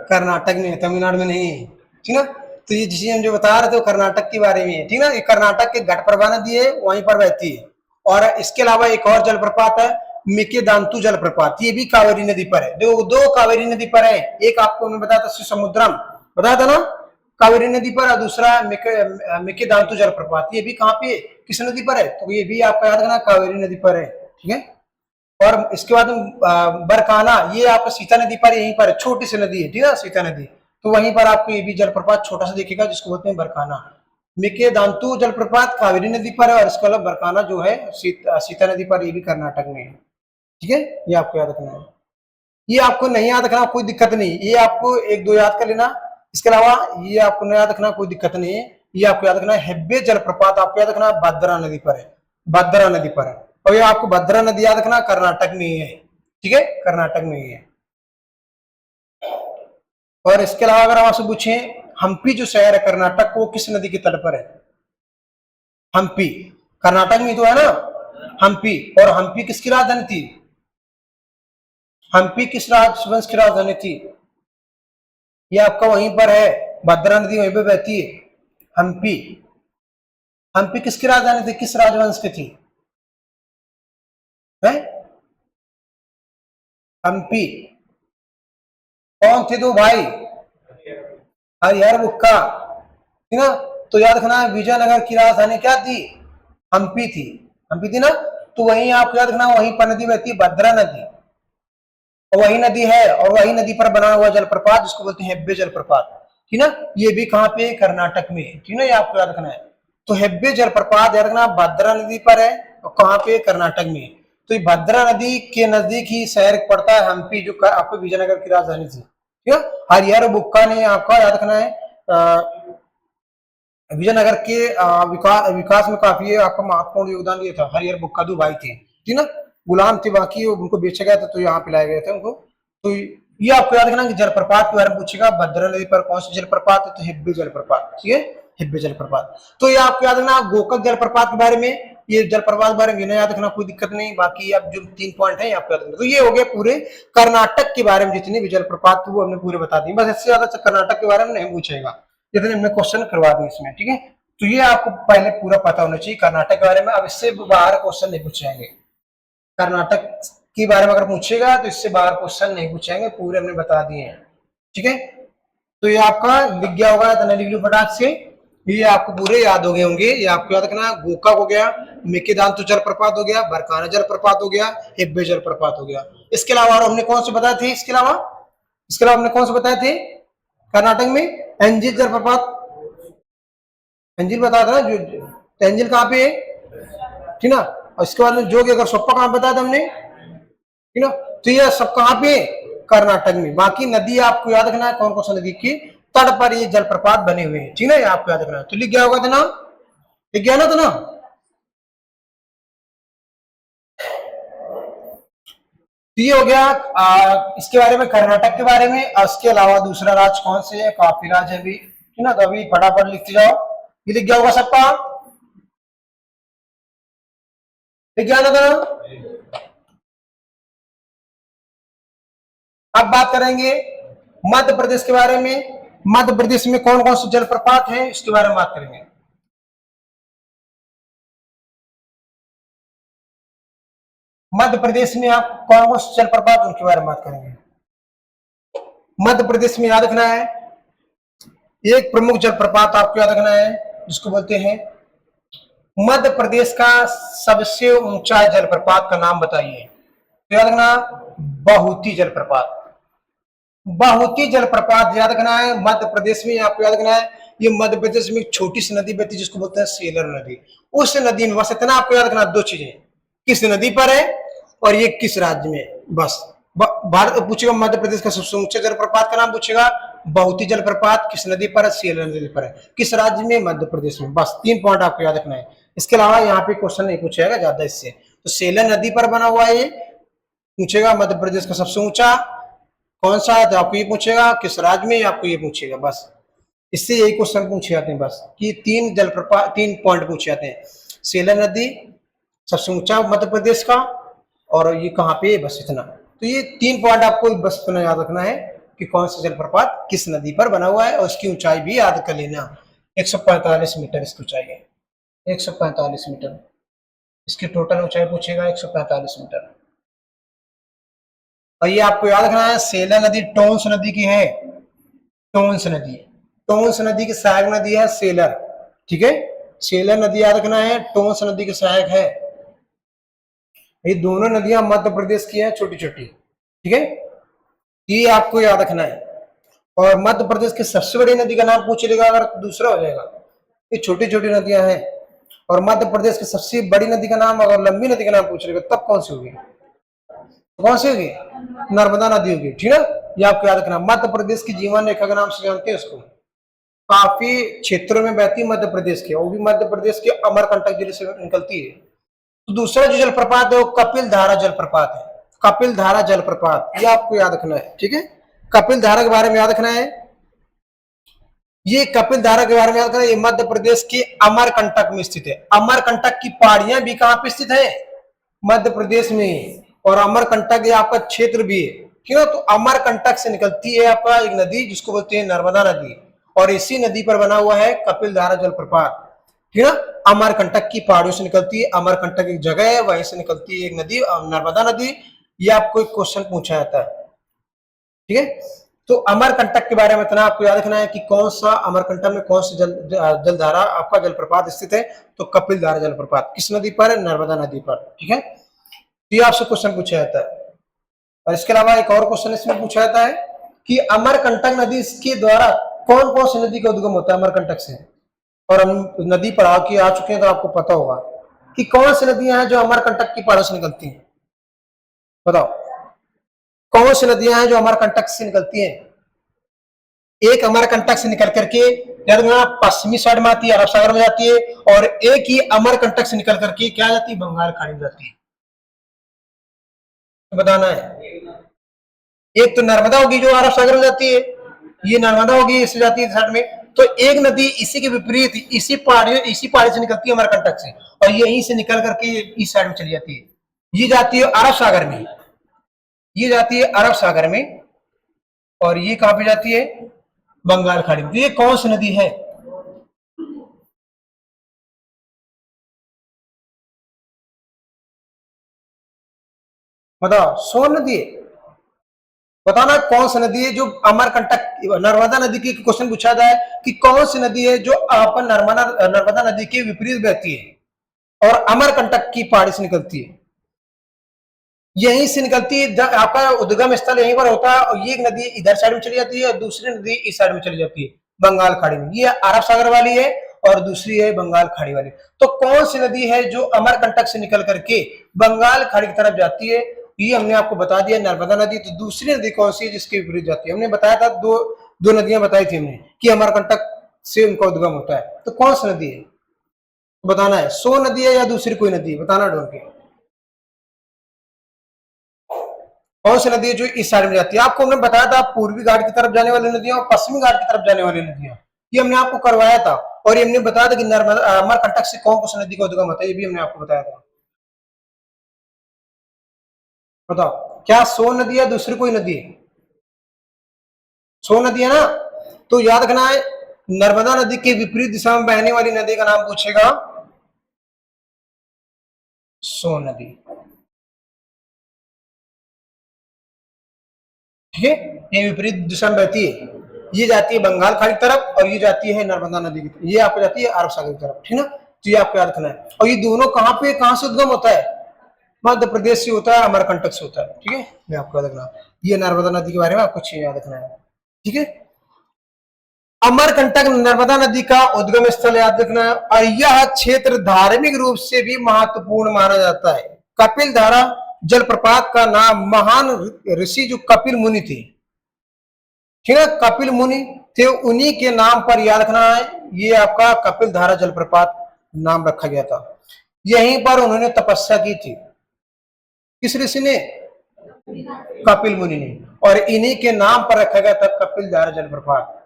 कर्नाटक में, तमिलनाडु में नहीं है, ठीक ना। तो ये जिसे हम जो बता रहे थे वो कर्नाटक के बारे में है, ठीक ना। ये कर्नाटक के घटप्रभा नदी है, वहीं पर बहती है। और इसके अलावा एक और जलप्रपात है, मेकेदांतु जलप्रपात, ये भी कावेरी नदी पर है। दो कावेरी नदी पर है, एक आपको मैं बताया था समुद्रम, बताया था ना, कावेरी नदी पर, और दूसरा मेकेदांतु जलप्रपात, ये भी कहाँ पे, किस नदी पर है, तो ये भी आपका याद रखना कावेरी नदी पर है, ठीक है। और इसके बाद बरकाना, ये आपका सीता नदी पर, यहीं पर छोटी सी नदी है, ठीक है, सीता नदी, तो वहीं पर आपको ये भी जलप्रपात छोटा सा दिखेगा जिसको बोलते हैं बरकाना। मेकेदांतु जलप्रपात कावेरी नदी पर है, और इसके अलावा बरकाना जो है सीता नदी पर, ये भी कर्नाटक में है, ठीक है। ये आपको याद रखना है, ये आपको नहीं याद रखना कोई दिक्कत नहीं, ये आपको एक दो याद कर लेना। इसके अलावा ये आपको नहीं याद रखना कोई दिक्कत नहीं है, ये आपको याद रखना है हेब्बे जलप्रपात, आपको याद रखना भद्रा नदी पर है, भद्रा नदी पर है। और ये आपको भद्रा नदी याद रखना कर्नाटक में ही है, ठीक है, कर्नाटक में ही है। और इसके अलावा अगर हम आपसे पूछे हम्पी जो शहर है कर्नाटक को, किस नदी के तट पर है, हम्पी, कर्नाटक में तो है ना हम्पी। और हम्पी किसकी राजधानी थी, हम्पी किस राजवंश की राजधानी थी, ये आपका वहीं पर है, भद्रा नदी वहीं पर बहती है, हम्पी। हम्पी किसकी राजधानी थी, किस राजवंश की थी, है हम्पी, कौन थे दो भाई, हरिहर बुक्का, ठीक ना। तो याद रखना है विजयनगर की राजधानी क्या थी, हम्पी थी, हम्पी थी ना। तो वहीं आप याद रखना, वहीं पर नदी बहती है भद्रा नदी, और वही नदी है, और वही नदी पर बना हुआ जलप्रपात जिसको बोलते हैं हेब्बे जलप्रपात, ठीक ना। ये भी कहाँ पे, कर्नाटक में, ठीक ना, ये आपको याद रखना है। तो हेब्बे जलप्रपात याद रखना भद्रा नदी पर है, और कहाँ पे, कर्नाटक में। तो ये भद्रा नदी के नजदीक ही शहर पड़ता है हम्पी, जो आपको विजयनगर की राजधानी थी, ठीक है। हरिहर बुक्का ने आपका याद रखना है विजयनगर के विकास में काफी आपका महत्वपूर्ण योगदान दिया था। हरिहर बुक्का दो भाई थे, ठीक ना, गुलाम थे, बाकी उनको बेचा गया था तो यहाँ पे लाए गए थे उनको। तो ये आपको याद रखना कि जलप्रपात के बारे में पूछेगा, भद्रा नदी पर कौन सा जलप्रपात है, तो हिब्बी जलप्रपात, ठीक है, हिब्बी जलप्रपात। तो ये आपको याद रखना गोकक जलप्रपात के बारे में, ये जलप्रपात के बारे में याद रखना, कोई दिक्कत नहीं। बाकी अब जो 3 पॉइंट है आपको याद रखना। तो ये हो गए पूरे कर्नाटक के बारे में जितने भी जलप्रपात थे वो हमने पूरे बता दी, बस इससे ज्यादा कर्नाटक के बारे में नहीं पूछेगा, जितने हमने क्वेश्चन करवा दिए इसमें, ठीक है। तो ये आपको पहले पूरा पता होना चाहिए कर्नाटक के बारे में। अब इससे बाहर क्वेश्चन नहीं पूछेंगे, कर्नाटक के बारे में अगर पूछेगा तो इससे बाहर क्वेश्चन नहीं पूछेंगे, पूरे हमने बता दिए हैं, ठीक है। तो ये आपका लिख गया होगा, तो लिख लो फटाक से, ये आपको पूरे याद हो गए होंगे। ये आपको याद रखना, गोकाक हो गया, मेकेदांतु जलप्रपात हो गया, बरकाना जलप्रपात हो गया, हिब्बे जलप्रपात हो गया। इसके अलावा हमने कौन से बताए थे, इसके अलावा हमने कौन से बताए थे कर्नाटक में, एंजिल जलप्रपात, एंजिल बताया था ना, जो एंजिल कहाँ पे है, ठीक ना। और इसके बाद में जोग अगर सोप्पा कहाँ बताया था हमने, ठीक ना। तो ये सब कहाँ पे, कर्नाटक में। बाकी नदी आपको याद रखना है कौन कौन सा नदी की तट पर ये जलप्रपात बने हुए हैं, ठीक है, ये आपको याद रखना है। तो लिख गया होगा था ना, लिख गया ना, तो ना। तो ये हो गया इसके बारे में, कर्नाटक के बारे में। इसके अलावा दूसरा राज्य कौन से है, काफी राज्य है भी, ठीक ना। तो अभी फटाफट लिखते जाओ, ये लिख गया होगा सबका, लिख गया था ना। अब बात करेंगे मध्य प्रदेश के बारे में। मध्य प्रदेश में कौन कौन से जलप्रपात हैं इसके बारे में बात करेंगे। मध्य प्रदेश में आप कौन कौन से जलप्रपात उनके बारे में बात करेंगे। मध्य प्रदेश में याद रखना है एक प्रमुख जलप्रपात आपको याद रखना है जिसको बोलते हैं, मध्य प्रदेश का सबसे ऊंचा जलप्रपात का नाम बताइए। तो याद रखना बहुती जलप्रपात, बहुती जलप्रपात याद रखना है मध्य प्रदेश में। आपको याद रखना है ये मध्य प्रदेश में एक छोटी सी नदी बहती है जिसको बोलते हैं सेलर नदी। उस नदी में बस इतना आपको याद रखना, दो चीजें, किस नदी पर है और ये किस राज्य में, बस। भारत पूछेगा मध्य प्रदेश का सबसे ऊंचा जलप्रपात का नाम पूछेगा, बहुती जलप्रपात किस नदी पर है, सेलर नदी पर है, किस राज्य में, मध्य प्रदेश में। बस 3 पॉइंट आपको याद रखना है, इसके अलावा यहाँ पे क्वेश्चन नहीं पूछेगा ज्यादा इससे। तो सेलर नदी पर बना हुआ है, पूछेगा मध्य प्रदेश का सबसे ऊंचा कौन सा है, तो आपको ये पूछेगा किस राज्य में, आपको ये पूछेगा, बस। इससे यही क्वेश्चन पूछे जाते हैं बस, कि 3 जलप्रपात 3 पॉइंट पूछे जाते हैं, सेलर नदी सबसे ऊंचा मध्य प्रदेश का, और ये कहाँ पे, बस इतना। तो ये 3 पॉइंट आपको बस इतना याद रखना है कि कौन सा जलप्रपात किस नदी पर बना हुआ है, और उसकी ऊंचाई भी याद कर लेना, 145 मीटर इसकी ऊंचाई है, 145 मीटर इसकी टोटल ऊंचाई पूछेगा, 145 मीटर। और ये आपको याद रखना है सेलर नदी टोंस नदी की है, टोंस नदी, टोंस नदी की सहायक नदी है सेलर, ठीक है। सेलर नदी याद रखना है टोंस नदी की सहायक है। ये दोनों नदियां मध्य प्रदेश की हैं, छोटी छोटी, ठीक है, ये आपको याद रखना है। और मध्य प्रदेश की सबसे बड़ी नदी का नाम पूछ लेगा अगर दूसरा हो जाएगा, ये छोटी छोटी नदियां हैं। और मध्य प्रदेश की सबसे बड़ी नदी का नाम अगर लंबी नदी का नाम पूछ लेगा तब कौन सी होगी, कौन सी होगी, नर्मदा नदी होगी, ठीक है। ये आपको याद रखना। मध्य प्रदेश की जीवन रेखा के नाम से जानते हैं उसको, काफी क्षेत्रों में बहती मध्य प्रदेश के, वो भी मध्य प्रदेश के अमरकंटक जिले से निकलती है। तो दूसरा जो जलप्रपात है वो कपिल धारा जलप्रपात है, कपिल धारा जलप्रपात, ये आपको याद रखना है, ठीक है। कपिल धारा के बारे में याद रखना है, ये कपिल धारा के बारे में याद रखना है, ये मध्य प्रदेश के अमरकंटक में स्थित है। अमरकंटक की पहाड़ियां भी कहां पे स्थित है, मध्य प्रदेश में, और अमरकंटक ये आपका क्षेत्र भी है, क्यों, तो अमरकंटक से निकलती है आपका एक नदी जिसको बोलते हैं नर्मदा नदी, और इसी नदी पर बना हुआ है कपिल धारा जलप्रपात, ठीक है। अमरकंटक की पहाड़ियों से निकलती है, अमरकंटक एक जगह है, वहीं से निकलती है एक नदी नर्मदा नदी। ये आपको एक क्वेश्चन पूछा जाता है, ठीक है। तो अमरकंटक के बारे में इतना आपको याद रखना है कि कौन सा अमरकंटक में कौन सा जलधारा आपका जलप्रपात स्थित है, तो कपिल धारा जलप्रपात किस नदी पर है, नर्मदा नदी पर, ठीक है। तो ये आपसे क्वेश्चन पूछा जाता है। और इसके अलावा एक और क्वेश्चन इसमें पूछा जाता है कि अमरकंटक नदी के द्वारा कौन कौन सी नदी का उद्गम होता है अमरकंटक से। और हम नदी पढ़ा के आ चुके हैं तो आपको पता होगा कि कौन सी नदियां हैं जो अमरकंटक की पहाड़ों से निकलती हैं, बताओ कौन सी नदियां हैं जो अमरकंटक से निकलती हैं। एक अमरकंटक से निकल करके पश्चिमी साइड में आती है, अरब सागर में जाती है, और एक ही अमरकंटक से निकल करके क्या जाती है, बंगाल खाड़ी में जाती है। तो बताना है, एक तो नर्मदा होगी जो अरब सागर में जाती है, ये नर्मदा होगी इससे जाती है साइड में। तो एक नदी इसी के विपरीत इसी पहाड़ी से निकलती है अमरकंटक से, और यहीं से निकल करके इस साइड में चली जाती है। ये जाती है अरब सागर में, ये जाती है अरब सागर में, और ये कहां पे जाती है, बंगाल खाड़ी में। तो ये कौन सी नदी है, बताओ। सोन नदी है। बताना कौन सी नदी है जो अमरकंटक, नर्मदा नदी की क्वेश्चन पूछा जाए कि कौन सी नदी है जो अपन नर्मदा नदी के विपरीत बहती है और अमरकंटक की पहाड़ी से निकलती है, यहीं से निकलती है। आपका उद्गम स्थल यहीं पर होता है, और ये एक नदी इधर साइड में चली जाती है और दूसरी नदी इस साइड में चली जाती है, बंगाल खाड़ी में। ये अरब सागर वाली है और दूसरी है बंगाल खाड़ी वाली। तो कौन सी नदी है जो अमरकंटक से निकल करके बंगाल खाड़ी की तरफ जाती है, ये हमने आपको बता दिया, नर्मदा नदी। तो दूसरी नदी कौन सी है जिसके विपरीत जाती है, हमने बताया था, दो नदियां बताई थी हमने कि अमरकंटक से उनका उद्गम होता है। तो कौन सी नदी है, तो बताना है, सोन नदी है या दूसरी कोई नदी है, बताना ढूंढ के। कौन सी नदी है जो इस साइड में जाती है। आपको हमने बताया था पूर्वी घाट की तरफ जाने वाली नदियां और पश्चिमी घाट की तरफ जाने वाली नदियां, ये हमने आपको करवाया था। और ये हमने बताया था कि नर्मदा अमरकंटक से कौन सी नदी का उद्गम होता है, ये भी हमने आपको बताया था। बताओ क्या सोन नदी है दूसरी कोई नदी है, सोन नदी है ना। तो याद रखना है, नर्मदा नदी के विपरीत दिशा में बहने वाली नदी का नाम पूछेगा सोन नदी, ठीक है। ये विपरीत दिशा में बहती है, ये जाती है बंगाल खाड़ी की तरफ और ये जाती है नर्मदा नदी की तरफ, ये आपको जाती है अरब सागर की तरफ, ठीक है ना। तो ये आपको याद रखना है। और ये दोनों कहां से उद्गम होता है, मध्य प्रदेश से होता है, अमरकंटक से होता है, ठीक है। मैं आपको याद रखना, ये नर्मदा नदी के बारे में आपको अच्छी याद रखना है, ठीक है। अमरकंटक नर्मदा नदी का उद्गम स्थल याद रखना है, और यह क्षेत्र धार्मिक रूप से भी महत्वपूर्ण माना जाता है। कपिल धारा जलप्रपात का नाम महान ऋषि जो कपिल मुनि थे, ठीक है, कपिल मुनि थे, उन्हीं के नाम पर याद रखना है। ये आपका कपिल धारा जलप्रपात नाम रखा गया था, यहीं पर उन्होंने तपस्या की थी, किस ऋषि ने, कपिल मुनि ने, और इन्हीं के नाम पर रखा गया था कपिल धारा जलप्रपात।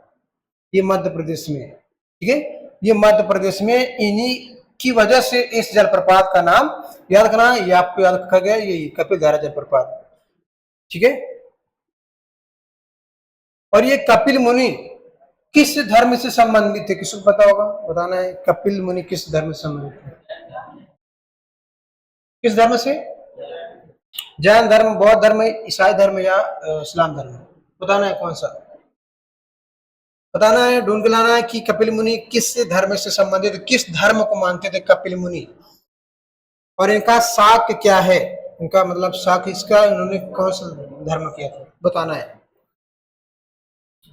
ये मध्य प्रदेश में, ठीक है, ये मध्य प्रदेश में इन्हीं की वजह से इस जलप्रपात का नाम याद रखना है। ये आपको याद रखा गया, ये कपिल धारा जलप्रपात, ठीक है। और ये कपिल मुनि किस धर्म से संबंधित थे, किसको पता होगा, बताना है। कपिल मुनि किस धर्म से संबंधित थे, किस धर्म से, जैन धर्म, बौद्ध धर्म, ईसाई धर्म या इस्लाम धर्म, बताना है कौन सा, बताना है, ढूंढ के लाना है कि कपिल मुनि किस धर्म से संबंधित, किस धर्म को मानते थे कपिल मुनि, और इनका शाक्य क्या है, इनका मतलब शाक्य इसका, इन्होंने कौन सा धर्म किया था, बताना है।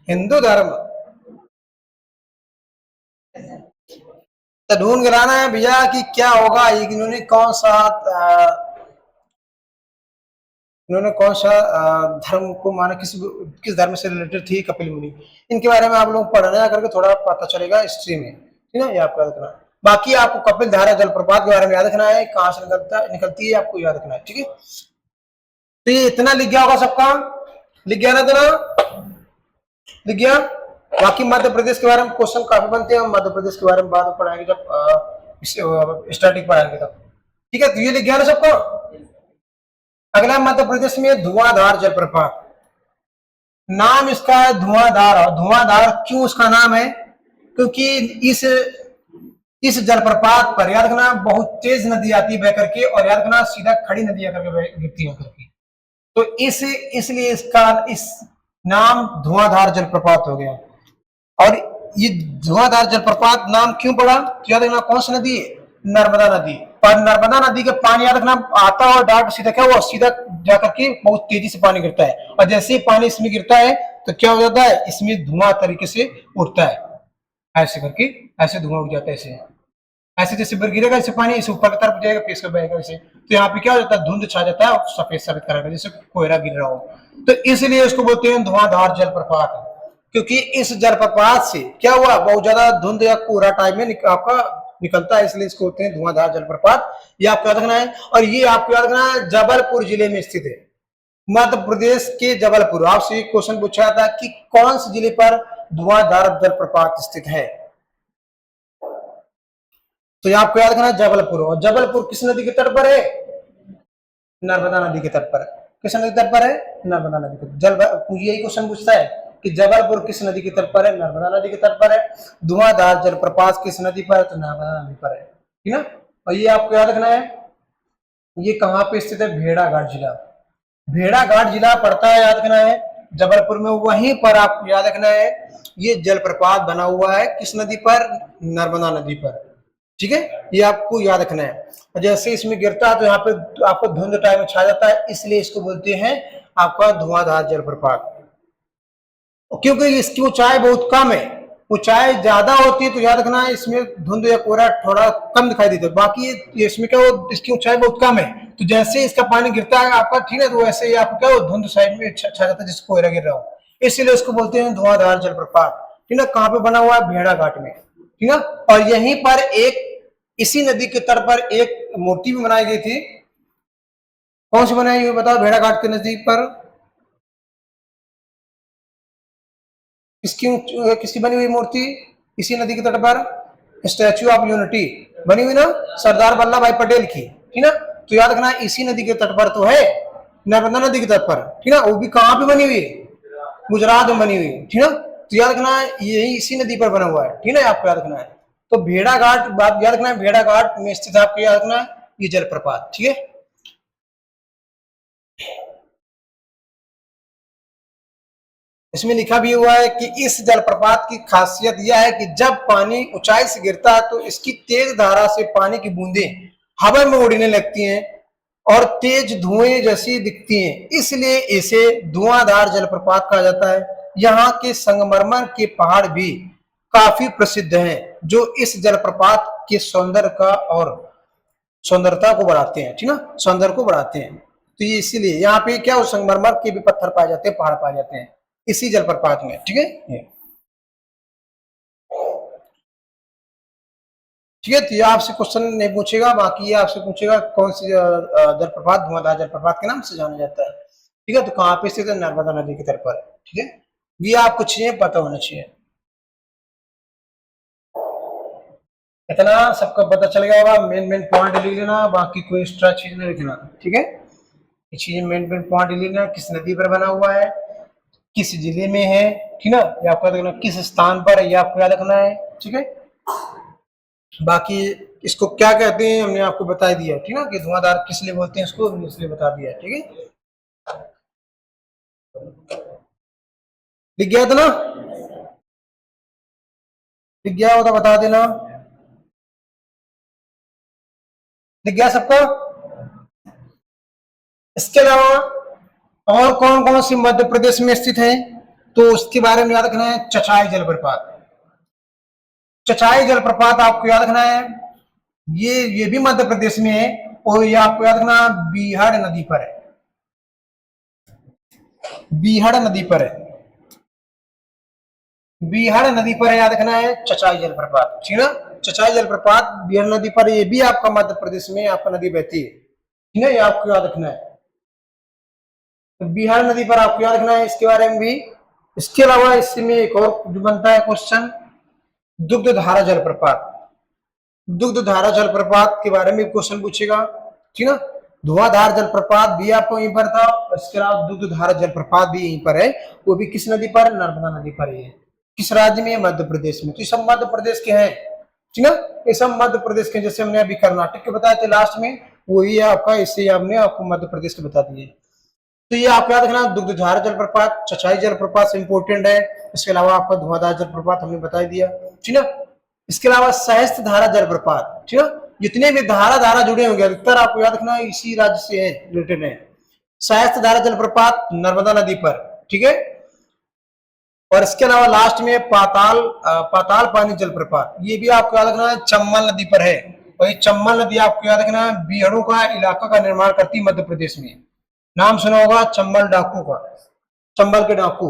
हिंदू धर्म, तो ढूंढ के लाना है भैया कि क्या होगा, इन्होंने कौन सा धर्म को माना, किस धर्म से रिलेटेड थी कपिल मुनि। इनके बारे में आप लोग पढ़ना करके थोड़ा पता चलेगा हिस्ट्री में, ठीक है, ये आपको याद रखना है। बाकी आपको कपिल धारा जलप्रपात के बारे में याद रखना है, कहां से निकलती है आपको याद रखना है, ठीक है। तो ये इतना लिख गया होगा सबका, लिख गया ना, इतना लिख गया। बाकी मध्य प्रदेश के बारे में क्वेश्चन काफी बनते हैं, हम मध्य प्रदेश के बारे में बाद में पढ़ाएंगे जब स्टैटिक पढ़ाएंगे तब, ठीक है। तो ये लिख गया ना सबको। अगला मध्य प्रदेश में धुआंधार जलप्रपात, नाम इसका है धुआंधार। और धुआंधार क्यों उसका नाम है, क्योंकि इस जलप्रपात पर याद रखना बहुत तेज नदी आती है बह करके, और याद रखना सीधा खड़ी नदी आकर के गिरती है करके, तो इसलिए इसका इस नाम धुआंधार जलप्रपात हो गया। और ये धुआंधार जलप्रपात नाम क्यों पड़ा, याद रखना कौन सी नदी है, नर्मदा नदी। पर नर्मदा नदी का पानी याद रखना आता है और डायरेक्ट सीधा क्या हुआ, सीधा जाकर के बहुत तेजी से पानी गिरता है, और जैसे ही पानी इसमें गिरता है तो क्या हो जाता है, इसमें धुआं तरीके से उठता है, ऐसे करके ऐसे धुआं उठ जाता है, ऐसे जैसे गिरेगा ऐसे पानी इसे ऊपर की तरफ जाएगा, फिर इसका बहेगा ऐसे, तो यहाँ पे क्या हो जाता है, धुंध छा जाता है और सफेद सफेद करेगा जैसे कोयला गिर रहा हो। तो इसलिए इसको बोलते हैं धुआंधार जलप्रपात, क्योंकि इस जलप्रपात से क्या हुआ, बहुत ज्यादा धुंध या कोहरा टाइप में आपका निकलता है, इसलिए इसको होते हैं धुआंधार जलप्रपात। ये आपको याद रखना है। और ये आपको याद रखना है जबलपुर जिले में स्थित है, मध्य प्रदेश के जबलपुर। आपसे एक क्वेश्चन पूछा था कि कौन से जिले पर धुआंधार जलप्रपात स्थित है, तो ये आपको याद रखना है जबलपुर। और जबलपुर किस नदी के तट पर है, नर्मदा नदी के तट पर। किस नदी के तट पर है, नर्मदा नदी के जल। यही क्वेश्चन पूछता है कि जबलपुर किस नदी के तट पर है, नर्मदा नदी के तट पर है। धुआंधार जलप्रपात किस नदी पर है, तो नर्मदा नदी पर है, ठीक ना। और ये आपको याद रखना है, ये कहाँ पे स्थित है, भेड़ाघाट जिला। भेड़ाघाट जिला पड़ता है, याद रखना है जबलपुर में। वहीं पर आपको याद रखना है ये जलप्रपात बना हुआ है, किस नदी पर, नर्मदा नदी पर, ठीक है। ये आपको याद रखना है। जैसे इसमें गिरता है तो यहाँ पे आपको धुंध टाइप में छा जाता है, इसलिए इसको बोलते हैं आपका धुआंधार जलप्रपात। क्योंकि इसकी ऊंचाई बहुत कम है, ऊंचाई ज्यादा होती है तो याद रखना है इसमें धुंध या कोहरा थोड़ा कम दिखाई देता है। बाकी इसमें क्या हो, इसकी ऊंचाई बहुत कम है, तो जैसे इसका पानी गिरता है आपका, ठीक है, तो वैसे ही आपको क्या हो, धुंध साइड में छा जाता है जिसको कोहरा गिर रहा हो, इसलिए उसको बोलते हैं धुआंधार जलप्रपात, ठीक है। कहाँ पे बना हुआ है, भेड़ाघाट में, ठीक है। और यहीं पर एक इसी नदी के तट पर एक मूर्ति भी बनाई गई थी। कौन सी बनाई हुई बताओ, भेड़ाघाट के नजदीक पर किसकी बनी हुई मूर्ति, इसी नदी के तट पर स्टैच्यू ऑफ यूनिटी बनी हुई ना, सरदार वल्लभ भाई पटेल की, ठीक ना। तो याद रखना इसी नदी के तट पर तो है, नर्मदा नदी के तट पर, ठीक ना। वो भी कहाँ पे बनी हुई है, गुजरात में बनी हुई है, ठीक ना। तो याद रखना यही इसी नदी पर बना हुआ है, ठीक है, आपको याद रखना है। तो भेड़ाघाट बात याद रखना है, भेड़ाघाट में स्थित आपको याद रखना है ये जलप्रपात, ठीक है। इसमें लिखा भी हुआ है कि इस जलप्रपात की खासियत यह है कि जब पानी ऊंचाई से गिरता है तो इसकी तेज धारा से पानी की बूंदें हवा में उड़ने लगती हैं और तेज धुएं जैसी दिखती हैं, इसलिए इसे धुआंधार जलप्रपात कहा जाता है। यहाँ के संगमरमर के पहाड़ भी काफी प्रसिद्ध हैं, जो इस जलप्रपात के सौंदर्य का और सौंदर्यता को बढ़ाते हैं, ठीक ना, सौंदर्य को बढ़ाते हैं। तो ये इसीलिए यहाँ पे क्या संगमरमर के भी पत्थर पाए जाते हैं, पहाड़ पाए जाते हैं इसी जलप्रपात में, ठीक है। ठीक है, तो ये आपसे क्वेश्चन नहीं पूछेगा, बाकी ये आपसे पूछेगा कौन सी जलप्रपात धुआंधार जलप्रपात के नाम से जाना जाता है, ठीक है। तो कहाँ पे स्थित है, नर्मदा नदी की तरफ पर, ठीक है। ये आपको चाहिए पता होना चाहिए, इतना सबका पता चल गया होगा। मेन पॉइंट लिख लेना, बाकी कोई एक्स्ट्रा चीज नहीं लिखना, ठीक है। ये चीज मेन पॉइंट लिख लेना, किस नदी पर बना हुआ है, किस जिले में है, ठीक है, ये आपको याद रखना, किस स्थान पर है ये आपको याद रखना है, ठीक है। बाकी इसको क्या कहते हैं हमने आपको बता दिया, ठीक है, कि धुआंधार किस लिए बोलते हैं इसको, इसलिए बता दिया, ठीक है। लिख गया था ना, लिख गया हो तो बता देना, लिख गया सबका। इसके अलावा और कौन कौन सी मध्य प्रदेश में स्थित है, तो उसके बारे में याद रखना है, चचाई जलप्रपात। चचाई जलप्रपात आपको याद रखना है, ये भी मध्य प्रदेश में है, और ये आपको याद रखना बीहड़ नदी पर है, बीहड़ नदी पर है, बीहड़ नदी पर याद रखना है चचाई जलप्रपात, ठीक है। चचाई जलप्रपात बीहड़ नदी पर, ये भी आपका मध्य प्रदेश में आपका नदी बहती है, ठीक है, ये आपको याद रखना है। तो बिहार नदी पर आपको याद रखना है इसके बारे में भी। इसके अलावा इसमें एक और जो बनता है क्वेश्चन, दुग्धधारा जलप्रपात। दुग्धधारा जलप्रपात के बारे में क्वेश्चन पूछेगा, ठीक है। धुआंधार जलप्रपात भी आपको यहीं पर था, इसके अलावा दुग्धधारा जलप्रपात भी यहीं पर है, वो भी किस नदी पर, नर्मदा नदी पर है। किस राज्य में, मध्य प्रदेश में। तो ये सब मध्य प्रदेश के हैं, ठीक है, ये सब मध्य प्रदेश के। जैसे हमने अभी कर्नाटक के बताए थे लास्ट में, वही है आपका, इससे हमने आपको मध्य प्रदेश के बता दिए। तो ये आप याद रखना, दुग्धधार जलप्रपात, चचाई जलप्रपात से इंपोर्टेंट है। इसके अलावा आपका धुआंधार जलप्रपात हमने बता दिया, ठीक है। इसके अलावा सहस्त्र धारा जलप्रपात, ठीक है, जितने भी धारा जुड़े होंगे अधिकतर आपको याद रखना इसी राज्य से है, रिलेटेड है। सहस्त्र धारा जलप्रपात नर्मदा नदी पर, ठीक है। और इसके अलावा लास्ट में पाताल पानी जलप्रपात, ये भी आपको याद रखना है चंबल नदी पर है। और ये चंबल नदी आपको याद रखना है बीहड़ों का इलाका का निर्माण करती मध्य प्रदेश में। नाम सुना होगा चंबल डाकू का, चंबल के डाकू,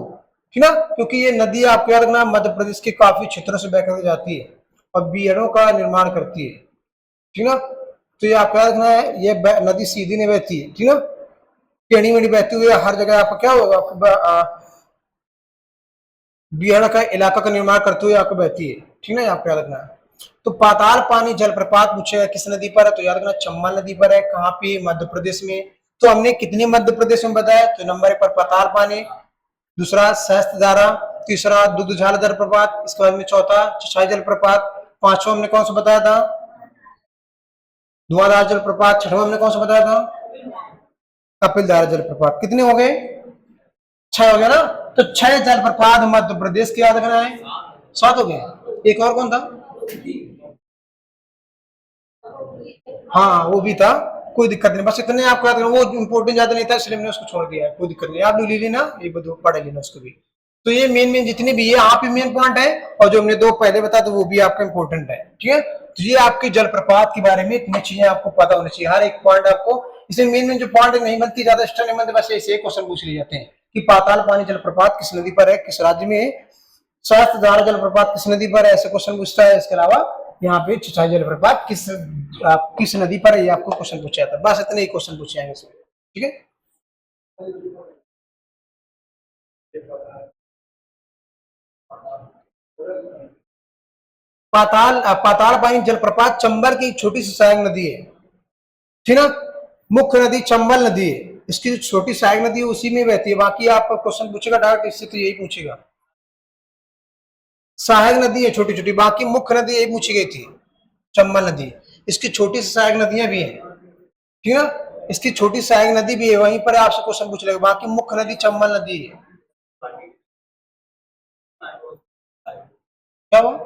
ठीक ना, क्योंकि ये नदी आपको याद रखना मध्य प्रदेश के काफी क्षेत्रों से बहकर जाती है और बीहड़ों का निर्माण करती है। ठीक ना, तो ये आपको याद रखना है, ये नदी सीधी नहीं बहती है। ठीक ना, टेढ़ी मेढ़ी बहती हुई हर जगह आपको क्या होगा, आपको बीहड़ का इलाका का निर्माण करते हुए आपको बहती है। ठीक है, आपको याद रखना है। तो पाताल पानी जलप्रपात पूछेगा किस नदी पर है, तो याद रखना चंबल नदी पर है। कहाँ पे, मध्य प्रदेश में। तो हमने कितनी मध्य प्रदेश में बताया, तो नंबर 1 पर पाताल पानी, दूसरा सहस्त्रधारा, तीसरा दुधझाल जलप्रपात, इसके बाद में चौथा चचाई जलप्रपात, पांचवा हमने कौन सा बताया था, धुआंधार जलप्रपात, छठवां हमने कौन सा बताया था, कपिलधारा जलप्रपात। कितने हो गए, 6 हो गया ना। तो 6 जलप्रपात मध्य प्रदेश के याद रखना है, 7 हो गए। एक और कौन था, हाँ वो भी था, कोई दिक्कत नहीं, बस इतने आपको याद रखना, वो इंपोर्टेंट ज्यादा नहीं था इसलिए मैंने उसको छोड़ दिया है, कोई दिक्कत नहीं, आप ले लेना, ये पढ़ लेना उसको भी। तो ये मेन मेन जितने भी, ये आप ही मेन पॉइंट है, और जो हमने 2 पहले बताया तो वो भी आपका इंपॉर्टेंट है। ठीक है, तो ये आपके जलप्रपात के बारे में इतनी चीजें आपको पता होनी चाहिए, हर एक पॉइंट आपको। इसमें मेन मेन जो पॉइंट नहीं बनती, ज्यादा एक्स्ट्रा नहीं बनते, बस ऐसे क्वेश्चन पूछ लिए जाते हैं कि पाताल पानी जलप्रपात किस नदी पर है, किस राज्य में है, सहस्त्रधारा जलप्रपात किस नदी पर है, ऐसे क्वेश्चन पूछता है। इसके अलावा यहाँ पे चचाई जलप्रपात किस नदी पर है, ये आपको क्वेश्चन पूछा जाता है। बस इतने ही क्वेश्चन पूछे जाएंगे इसमें। ठीक है, पाताल पानी जलप्रपात चंबल की छोटी सी सहायक नदी है। ठीक ना, मुख्य नदी चंबल नदी है, इसकी जो छोटी सहायक नदी है उसी में बहती है। बाकी आपका क्वेश्चन पूछेगा डायरेक्ट इससे तो यही पूछेगा, सहायक नदी है छोटी छोटी, बाकी मुख्य नदी यही पूछी गई थी, चंबल नदी। इसकी छोटी सी सहायक नदियां भी हैं। ठीक है, इसकी छोटी सहायक नदी भी है, वहीं पर आपसे क्वेश्चन पूछ लेगा। बाकी मुख्य नदी चंबल नदी है। क्या हुआ,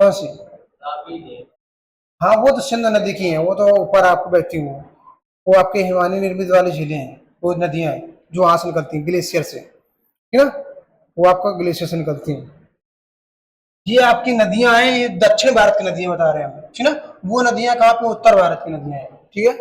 कौन सी, हाँ वो तो सिंध नदी की है, वो तो ऊपर आपको बहती हुई, वो आपके हिमालय निर्मित वाली झीलें हैं, वो नदियां हैं जो वहां से निकलती हैं ग्लेशियर से। ठीक है, वो आपका ग्लेशियर से निकलती हैं। ये आपकी नदियां हैं, ये दक्षिण भारत की नदियां बता रहे हैं हम, ठीक है ना। वो नदियां कहाँ पे, उत्तर भारत की नदियां हैं। ठीक है,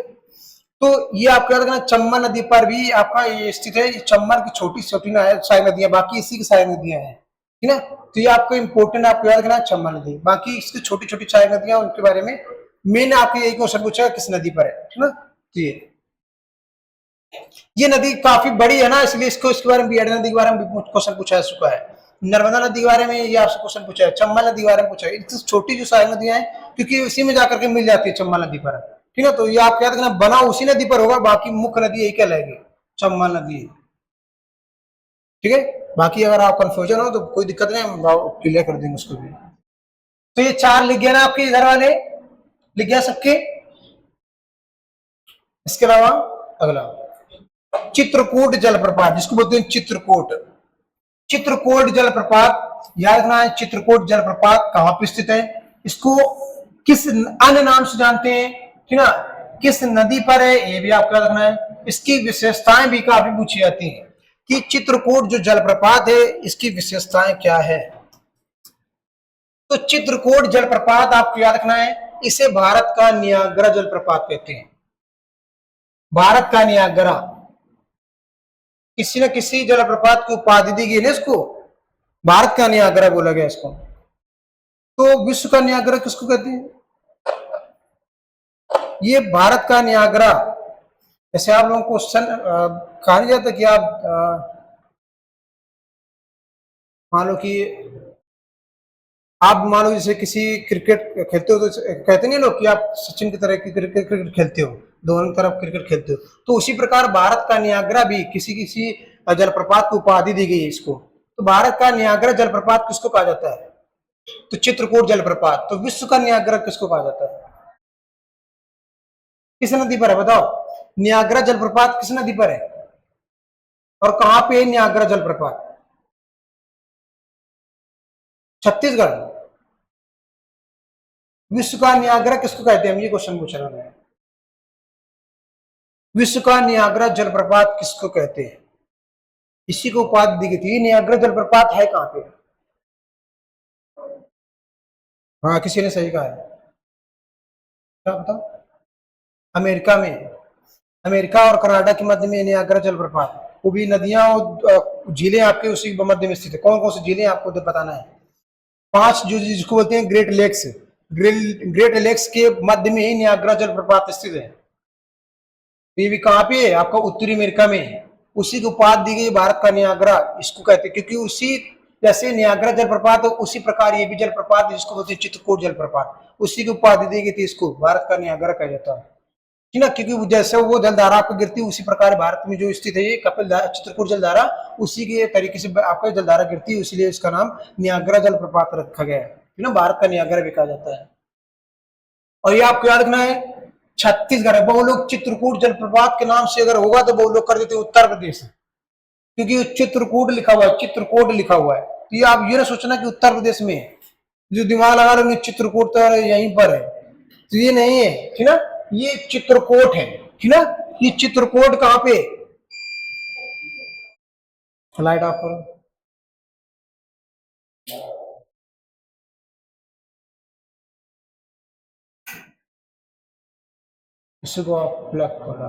तो ये आपको याद रखना चंबल नदी पर भी आपका ये स्थित है। चंबल की छोटी छोटी ना है सारी नदियां, बाकी इसी की सारी नदियां हैं। ठीक है, तो ये आपको इंपोर्टेंट आपको याद रखना चंबल नदी, बाकी इसकी छोटी छोटी सारी नदियां उनके बारे में मेन आपको यही क्वेश्चन पूछा किस नदी पर है। ठीक है ना, तो ये नदी काफी बड़ी है ना, इसलिए इसको इसके बारे में भी नदी के बारे में क्वेश्चन पूछा जा चुका है। नर्मदा नदी के बारे में ये आपसे क्वेश्चन पूछा है, चंबल नदी के बारे में पूछा है। छोटी जो सारी नदियां हैं क्योंकि उसी में जाकर के मिल जाती है चंबल नदी पर। ठीक है, तो ये आप क्या देखना, बना उसी नदी पर होगा, बाकी मुख्य नदी यही कहलाएगी, चंबल नदी। ठीक है, बाकी अगर आप कंफ्यूजन हो तो कोई दिक्कत नहीं, हम क्लियर कर देंगे उसको भी। तो ये 4 लिख गया ना आपके इधर वाले, लिख गया सबके। इसके अलावा अगला चित्रकूट जलप्रपात, जिसको बोलते हैं चित्रकूट। चित्रकूट जलप्रपात याद रखना है, चित्रकूट जलप्रपात कहां पर स्थित है, इसको किस अन्य नाम से जानते हैं, ठीक ना, किस नदी पर है, ये भी आपको याद रखना है। इसकी विशेषताएं भी काफी पूछी जाती हैं कि चित्रकूट जो जलप्रपात है इसकी विशेषताएं क्या है। तो चित्रकूट जलप्रपात आपको याद रखना है, इसे भारत का नियाग्रा जलप्रपात कहते हैं। भारत का नियाग्रा, किसी न किसी जलप्रपात की उपाधि दी गई ना इसको, भारत का नियाग्रा बोला गया इसको। तो विश्व का नियाग्रा किसको कहते हैं, ये भारत का नियाग्रा। जैसे आप लोगों को क्वेश्चन कहा नहीं जाता कि आप मान लो कि आप मान लो जैसे किसी क्रिकेट खेलते हो तो कहते नहीं लोग कि आप सचिन की तरह की क्रिकेट खेलते हो, दोनों तरफ क्रिकेट खेलते हो, तो उसी प्रकार भारत का नियाग्रा भी किसी किसी जलप्रपात को उपाधि दी गई है इसको। तो भारत का नियाग्रा जलप्रपात किसको कहा जाता है, तो चित्रकूट जलप्रपात। तो विश्व का नियाग्रा किसको कहा जाता है, किस नदी पर है बताओ, नियाग्रा जलप्रपात किस नदी पर है और कहां पे है नियाग्रा जलप्रपात, छत्तीसगढ़। विश्व का नियाग्रा किसको कहते हैं, हम ये क्वेश्चन पूछ रहे हैं, विश्व का नियाग्रा जलप्रपात किसको कहते हैं, इसी को उपाधि दी गई थी। नियाग्रा जलप्रपात है कहां पे, हाँ किसी ने सही कहा है, क्या बताओ, अमेरिका में, अमेरिका और कनाडा के मध्य में नियाग्रा जलप्रपात, वो भी नदियां और झीलें आपके उसी मध्य में स्थित है। कौन कौन सी झीलें आपको तो बताना है। 5 जो जिसको बोलते हैं ग्रेट लेक्स, ग्रेट लेक्स के मध्य में ही नियाग्रा जलप्रपात स्थित है। ये भी कहाँ पे है, आपका उत्तरी अमेरिका में है। उसी को उपाधि दी गई भारत का नियाग्रा इसको कहते हैं, क्योंकि उसी जैसे नियाग्रा जलप्रपात हो उसी प्रकार ये भी जलप्रपात जिसको बोलते हैं चित्रकूट जलप्रपात, उसी की उपाधि दी गई थी, इसको भारत का नियाग्रा कहा जाता है। ठीक ना, क्योंकि जैसे वो जलधारा आपको गिरती है उसी प्रकार भारत में जो स्थित है ये कपिल चित्रकूट जलधारा, उसी के तरीके से आपका जलधारा गिरती है, इसलिए इसका नाम नियाग्रा जलप्रपात रखा गया है। ठीक ना, भारत का नियाग्रा भी कहा जाता है। और ये आपको याद रखना है, छत्तीसगढ़ है वो लोग चित्रकूट जलप्रपात के नाम से अगर होगा तो वो लोग कर देते उत्तर प्रदेश है, क्योंकि चित्रकूट लिखा हुआ है, चित्रकूट लिखा हुआ है। तो ये आप ये ना सोचना कि उत्तर प्रदेश में है, जो दिमाग लगा लेंगे चित्रकूट तो यहीं पर है, तो ये नहीं है। ठीक ना, ये चित्रकूट है। ठीक ना, ये चित्रकूट कहाँ पे, लाइट ऑफ करो, इसको आप प्लग करो।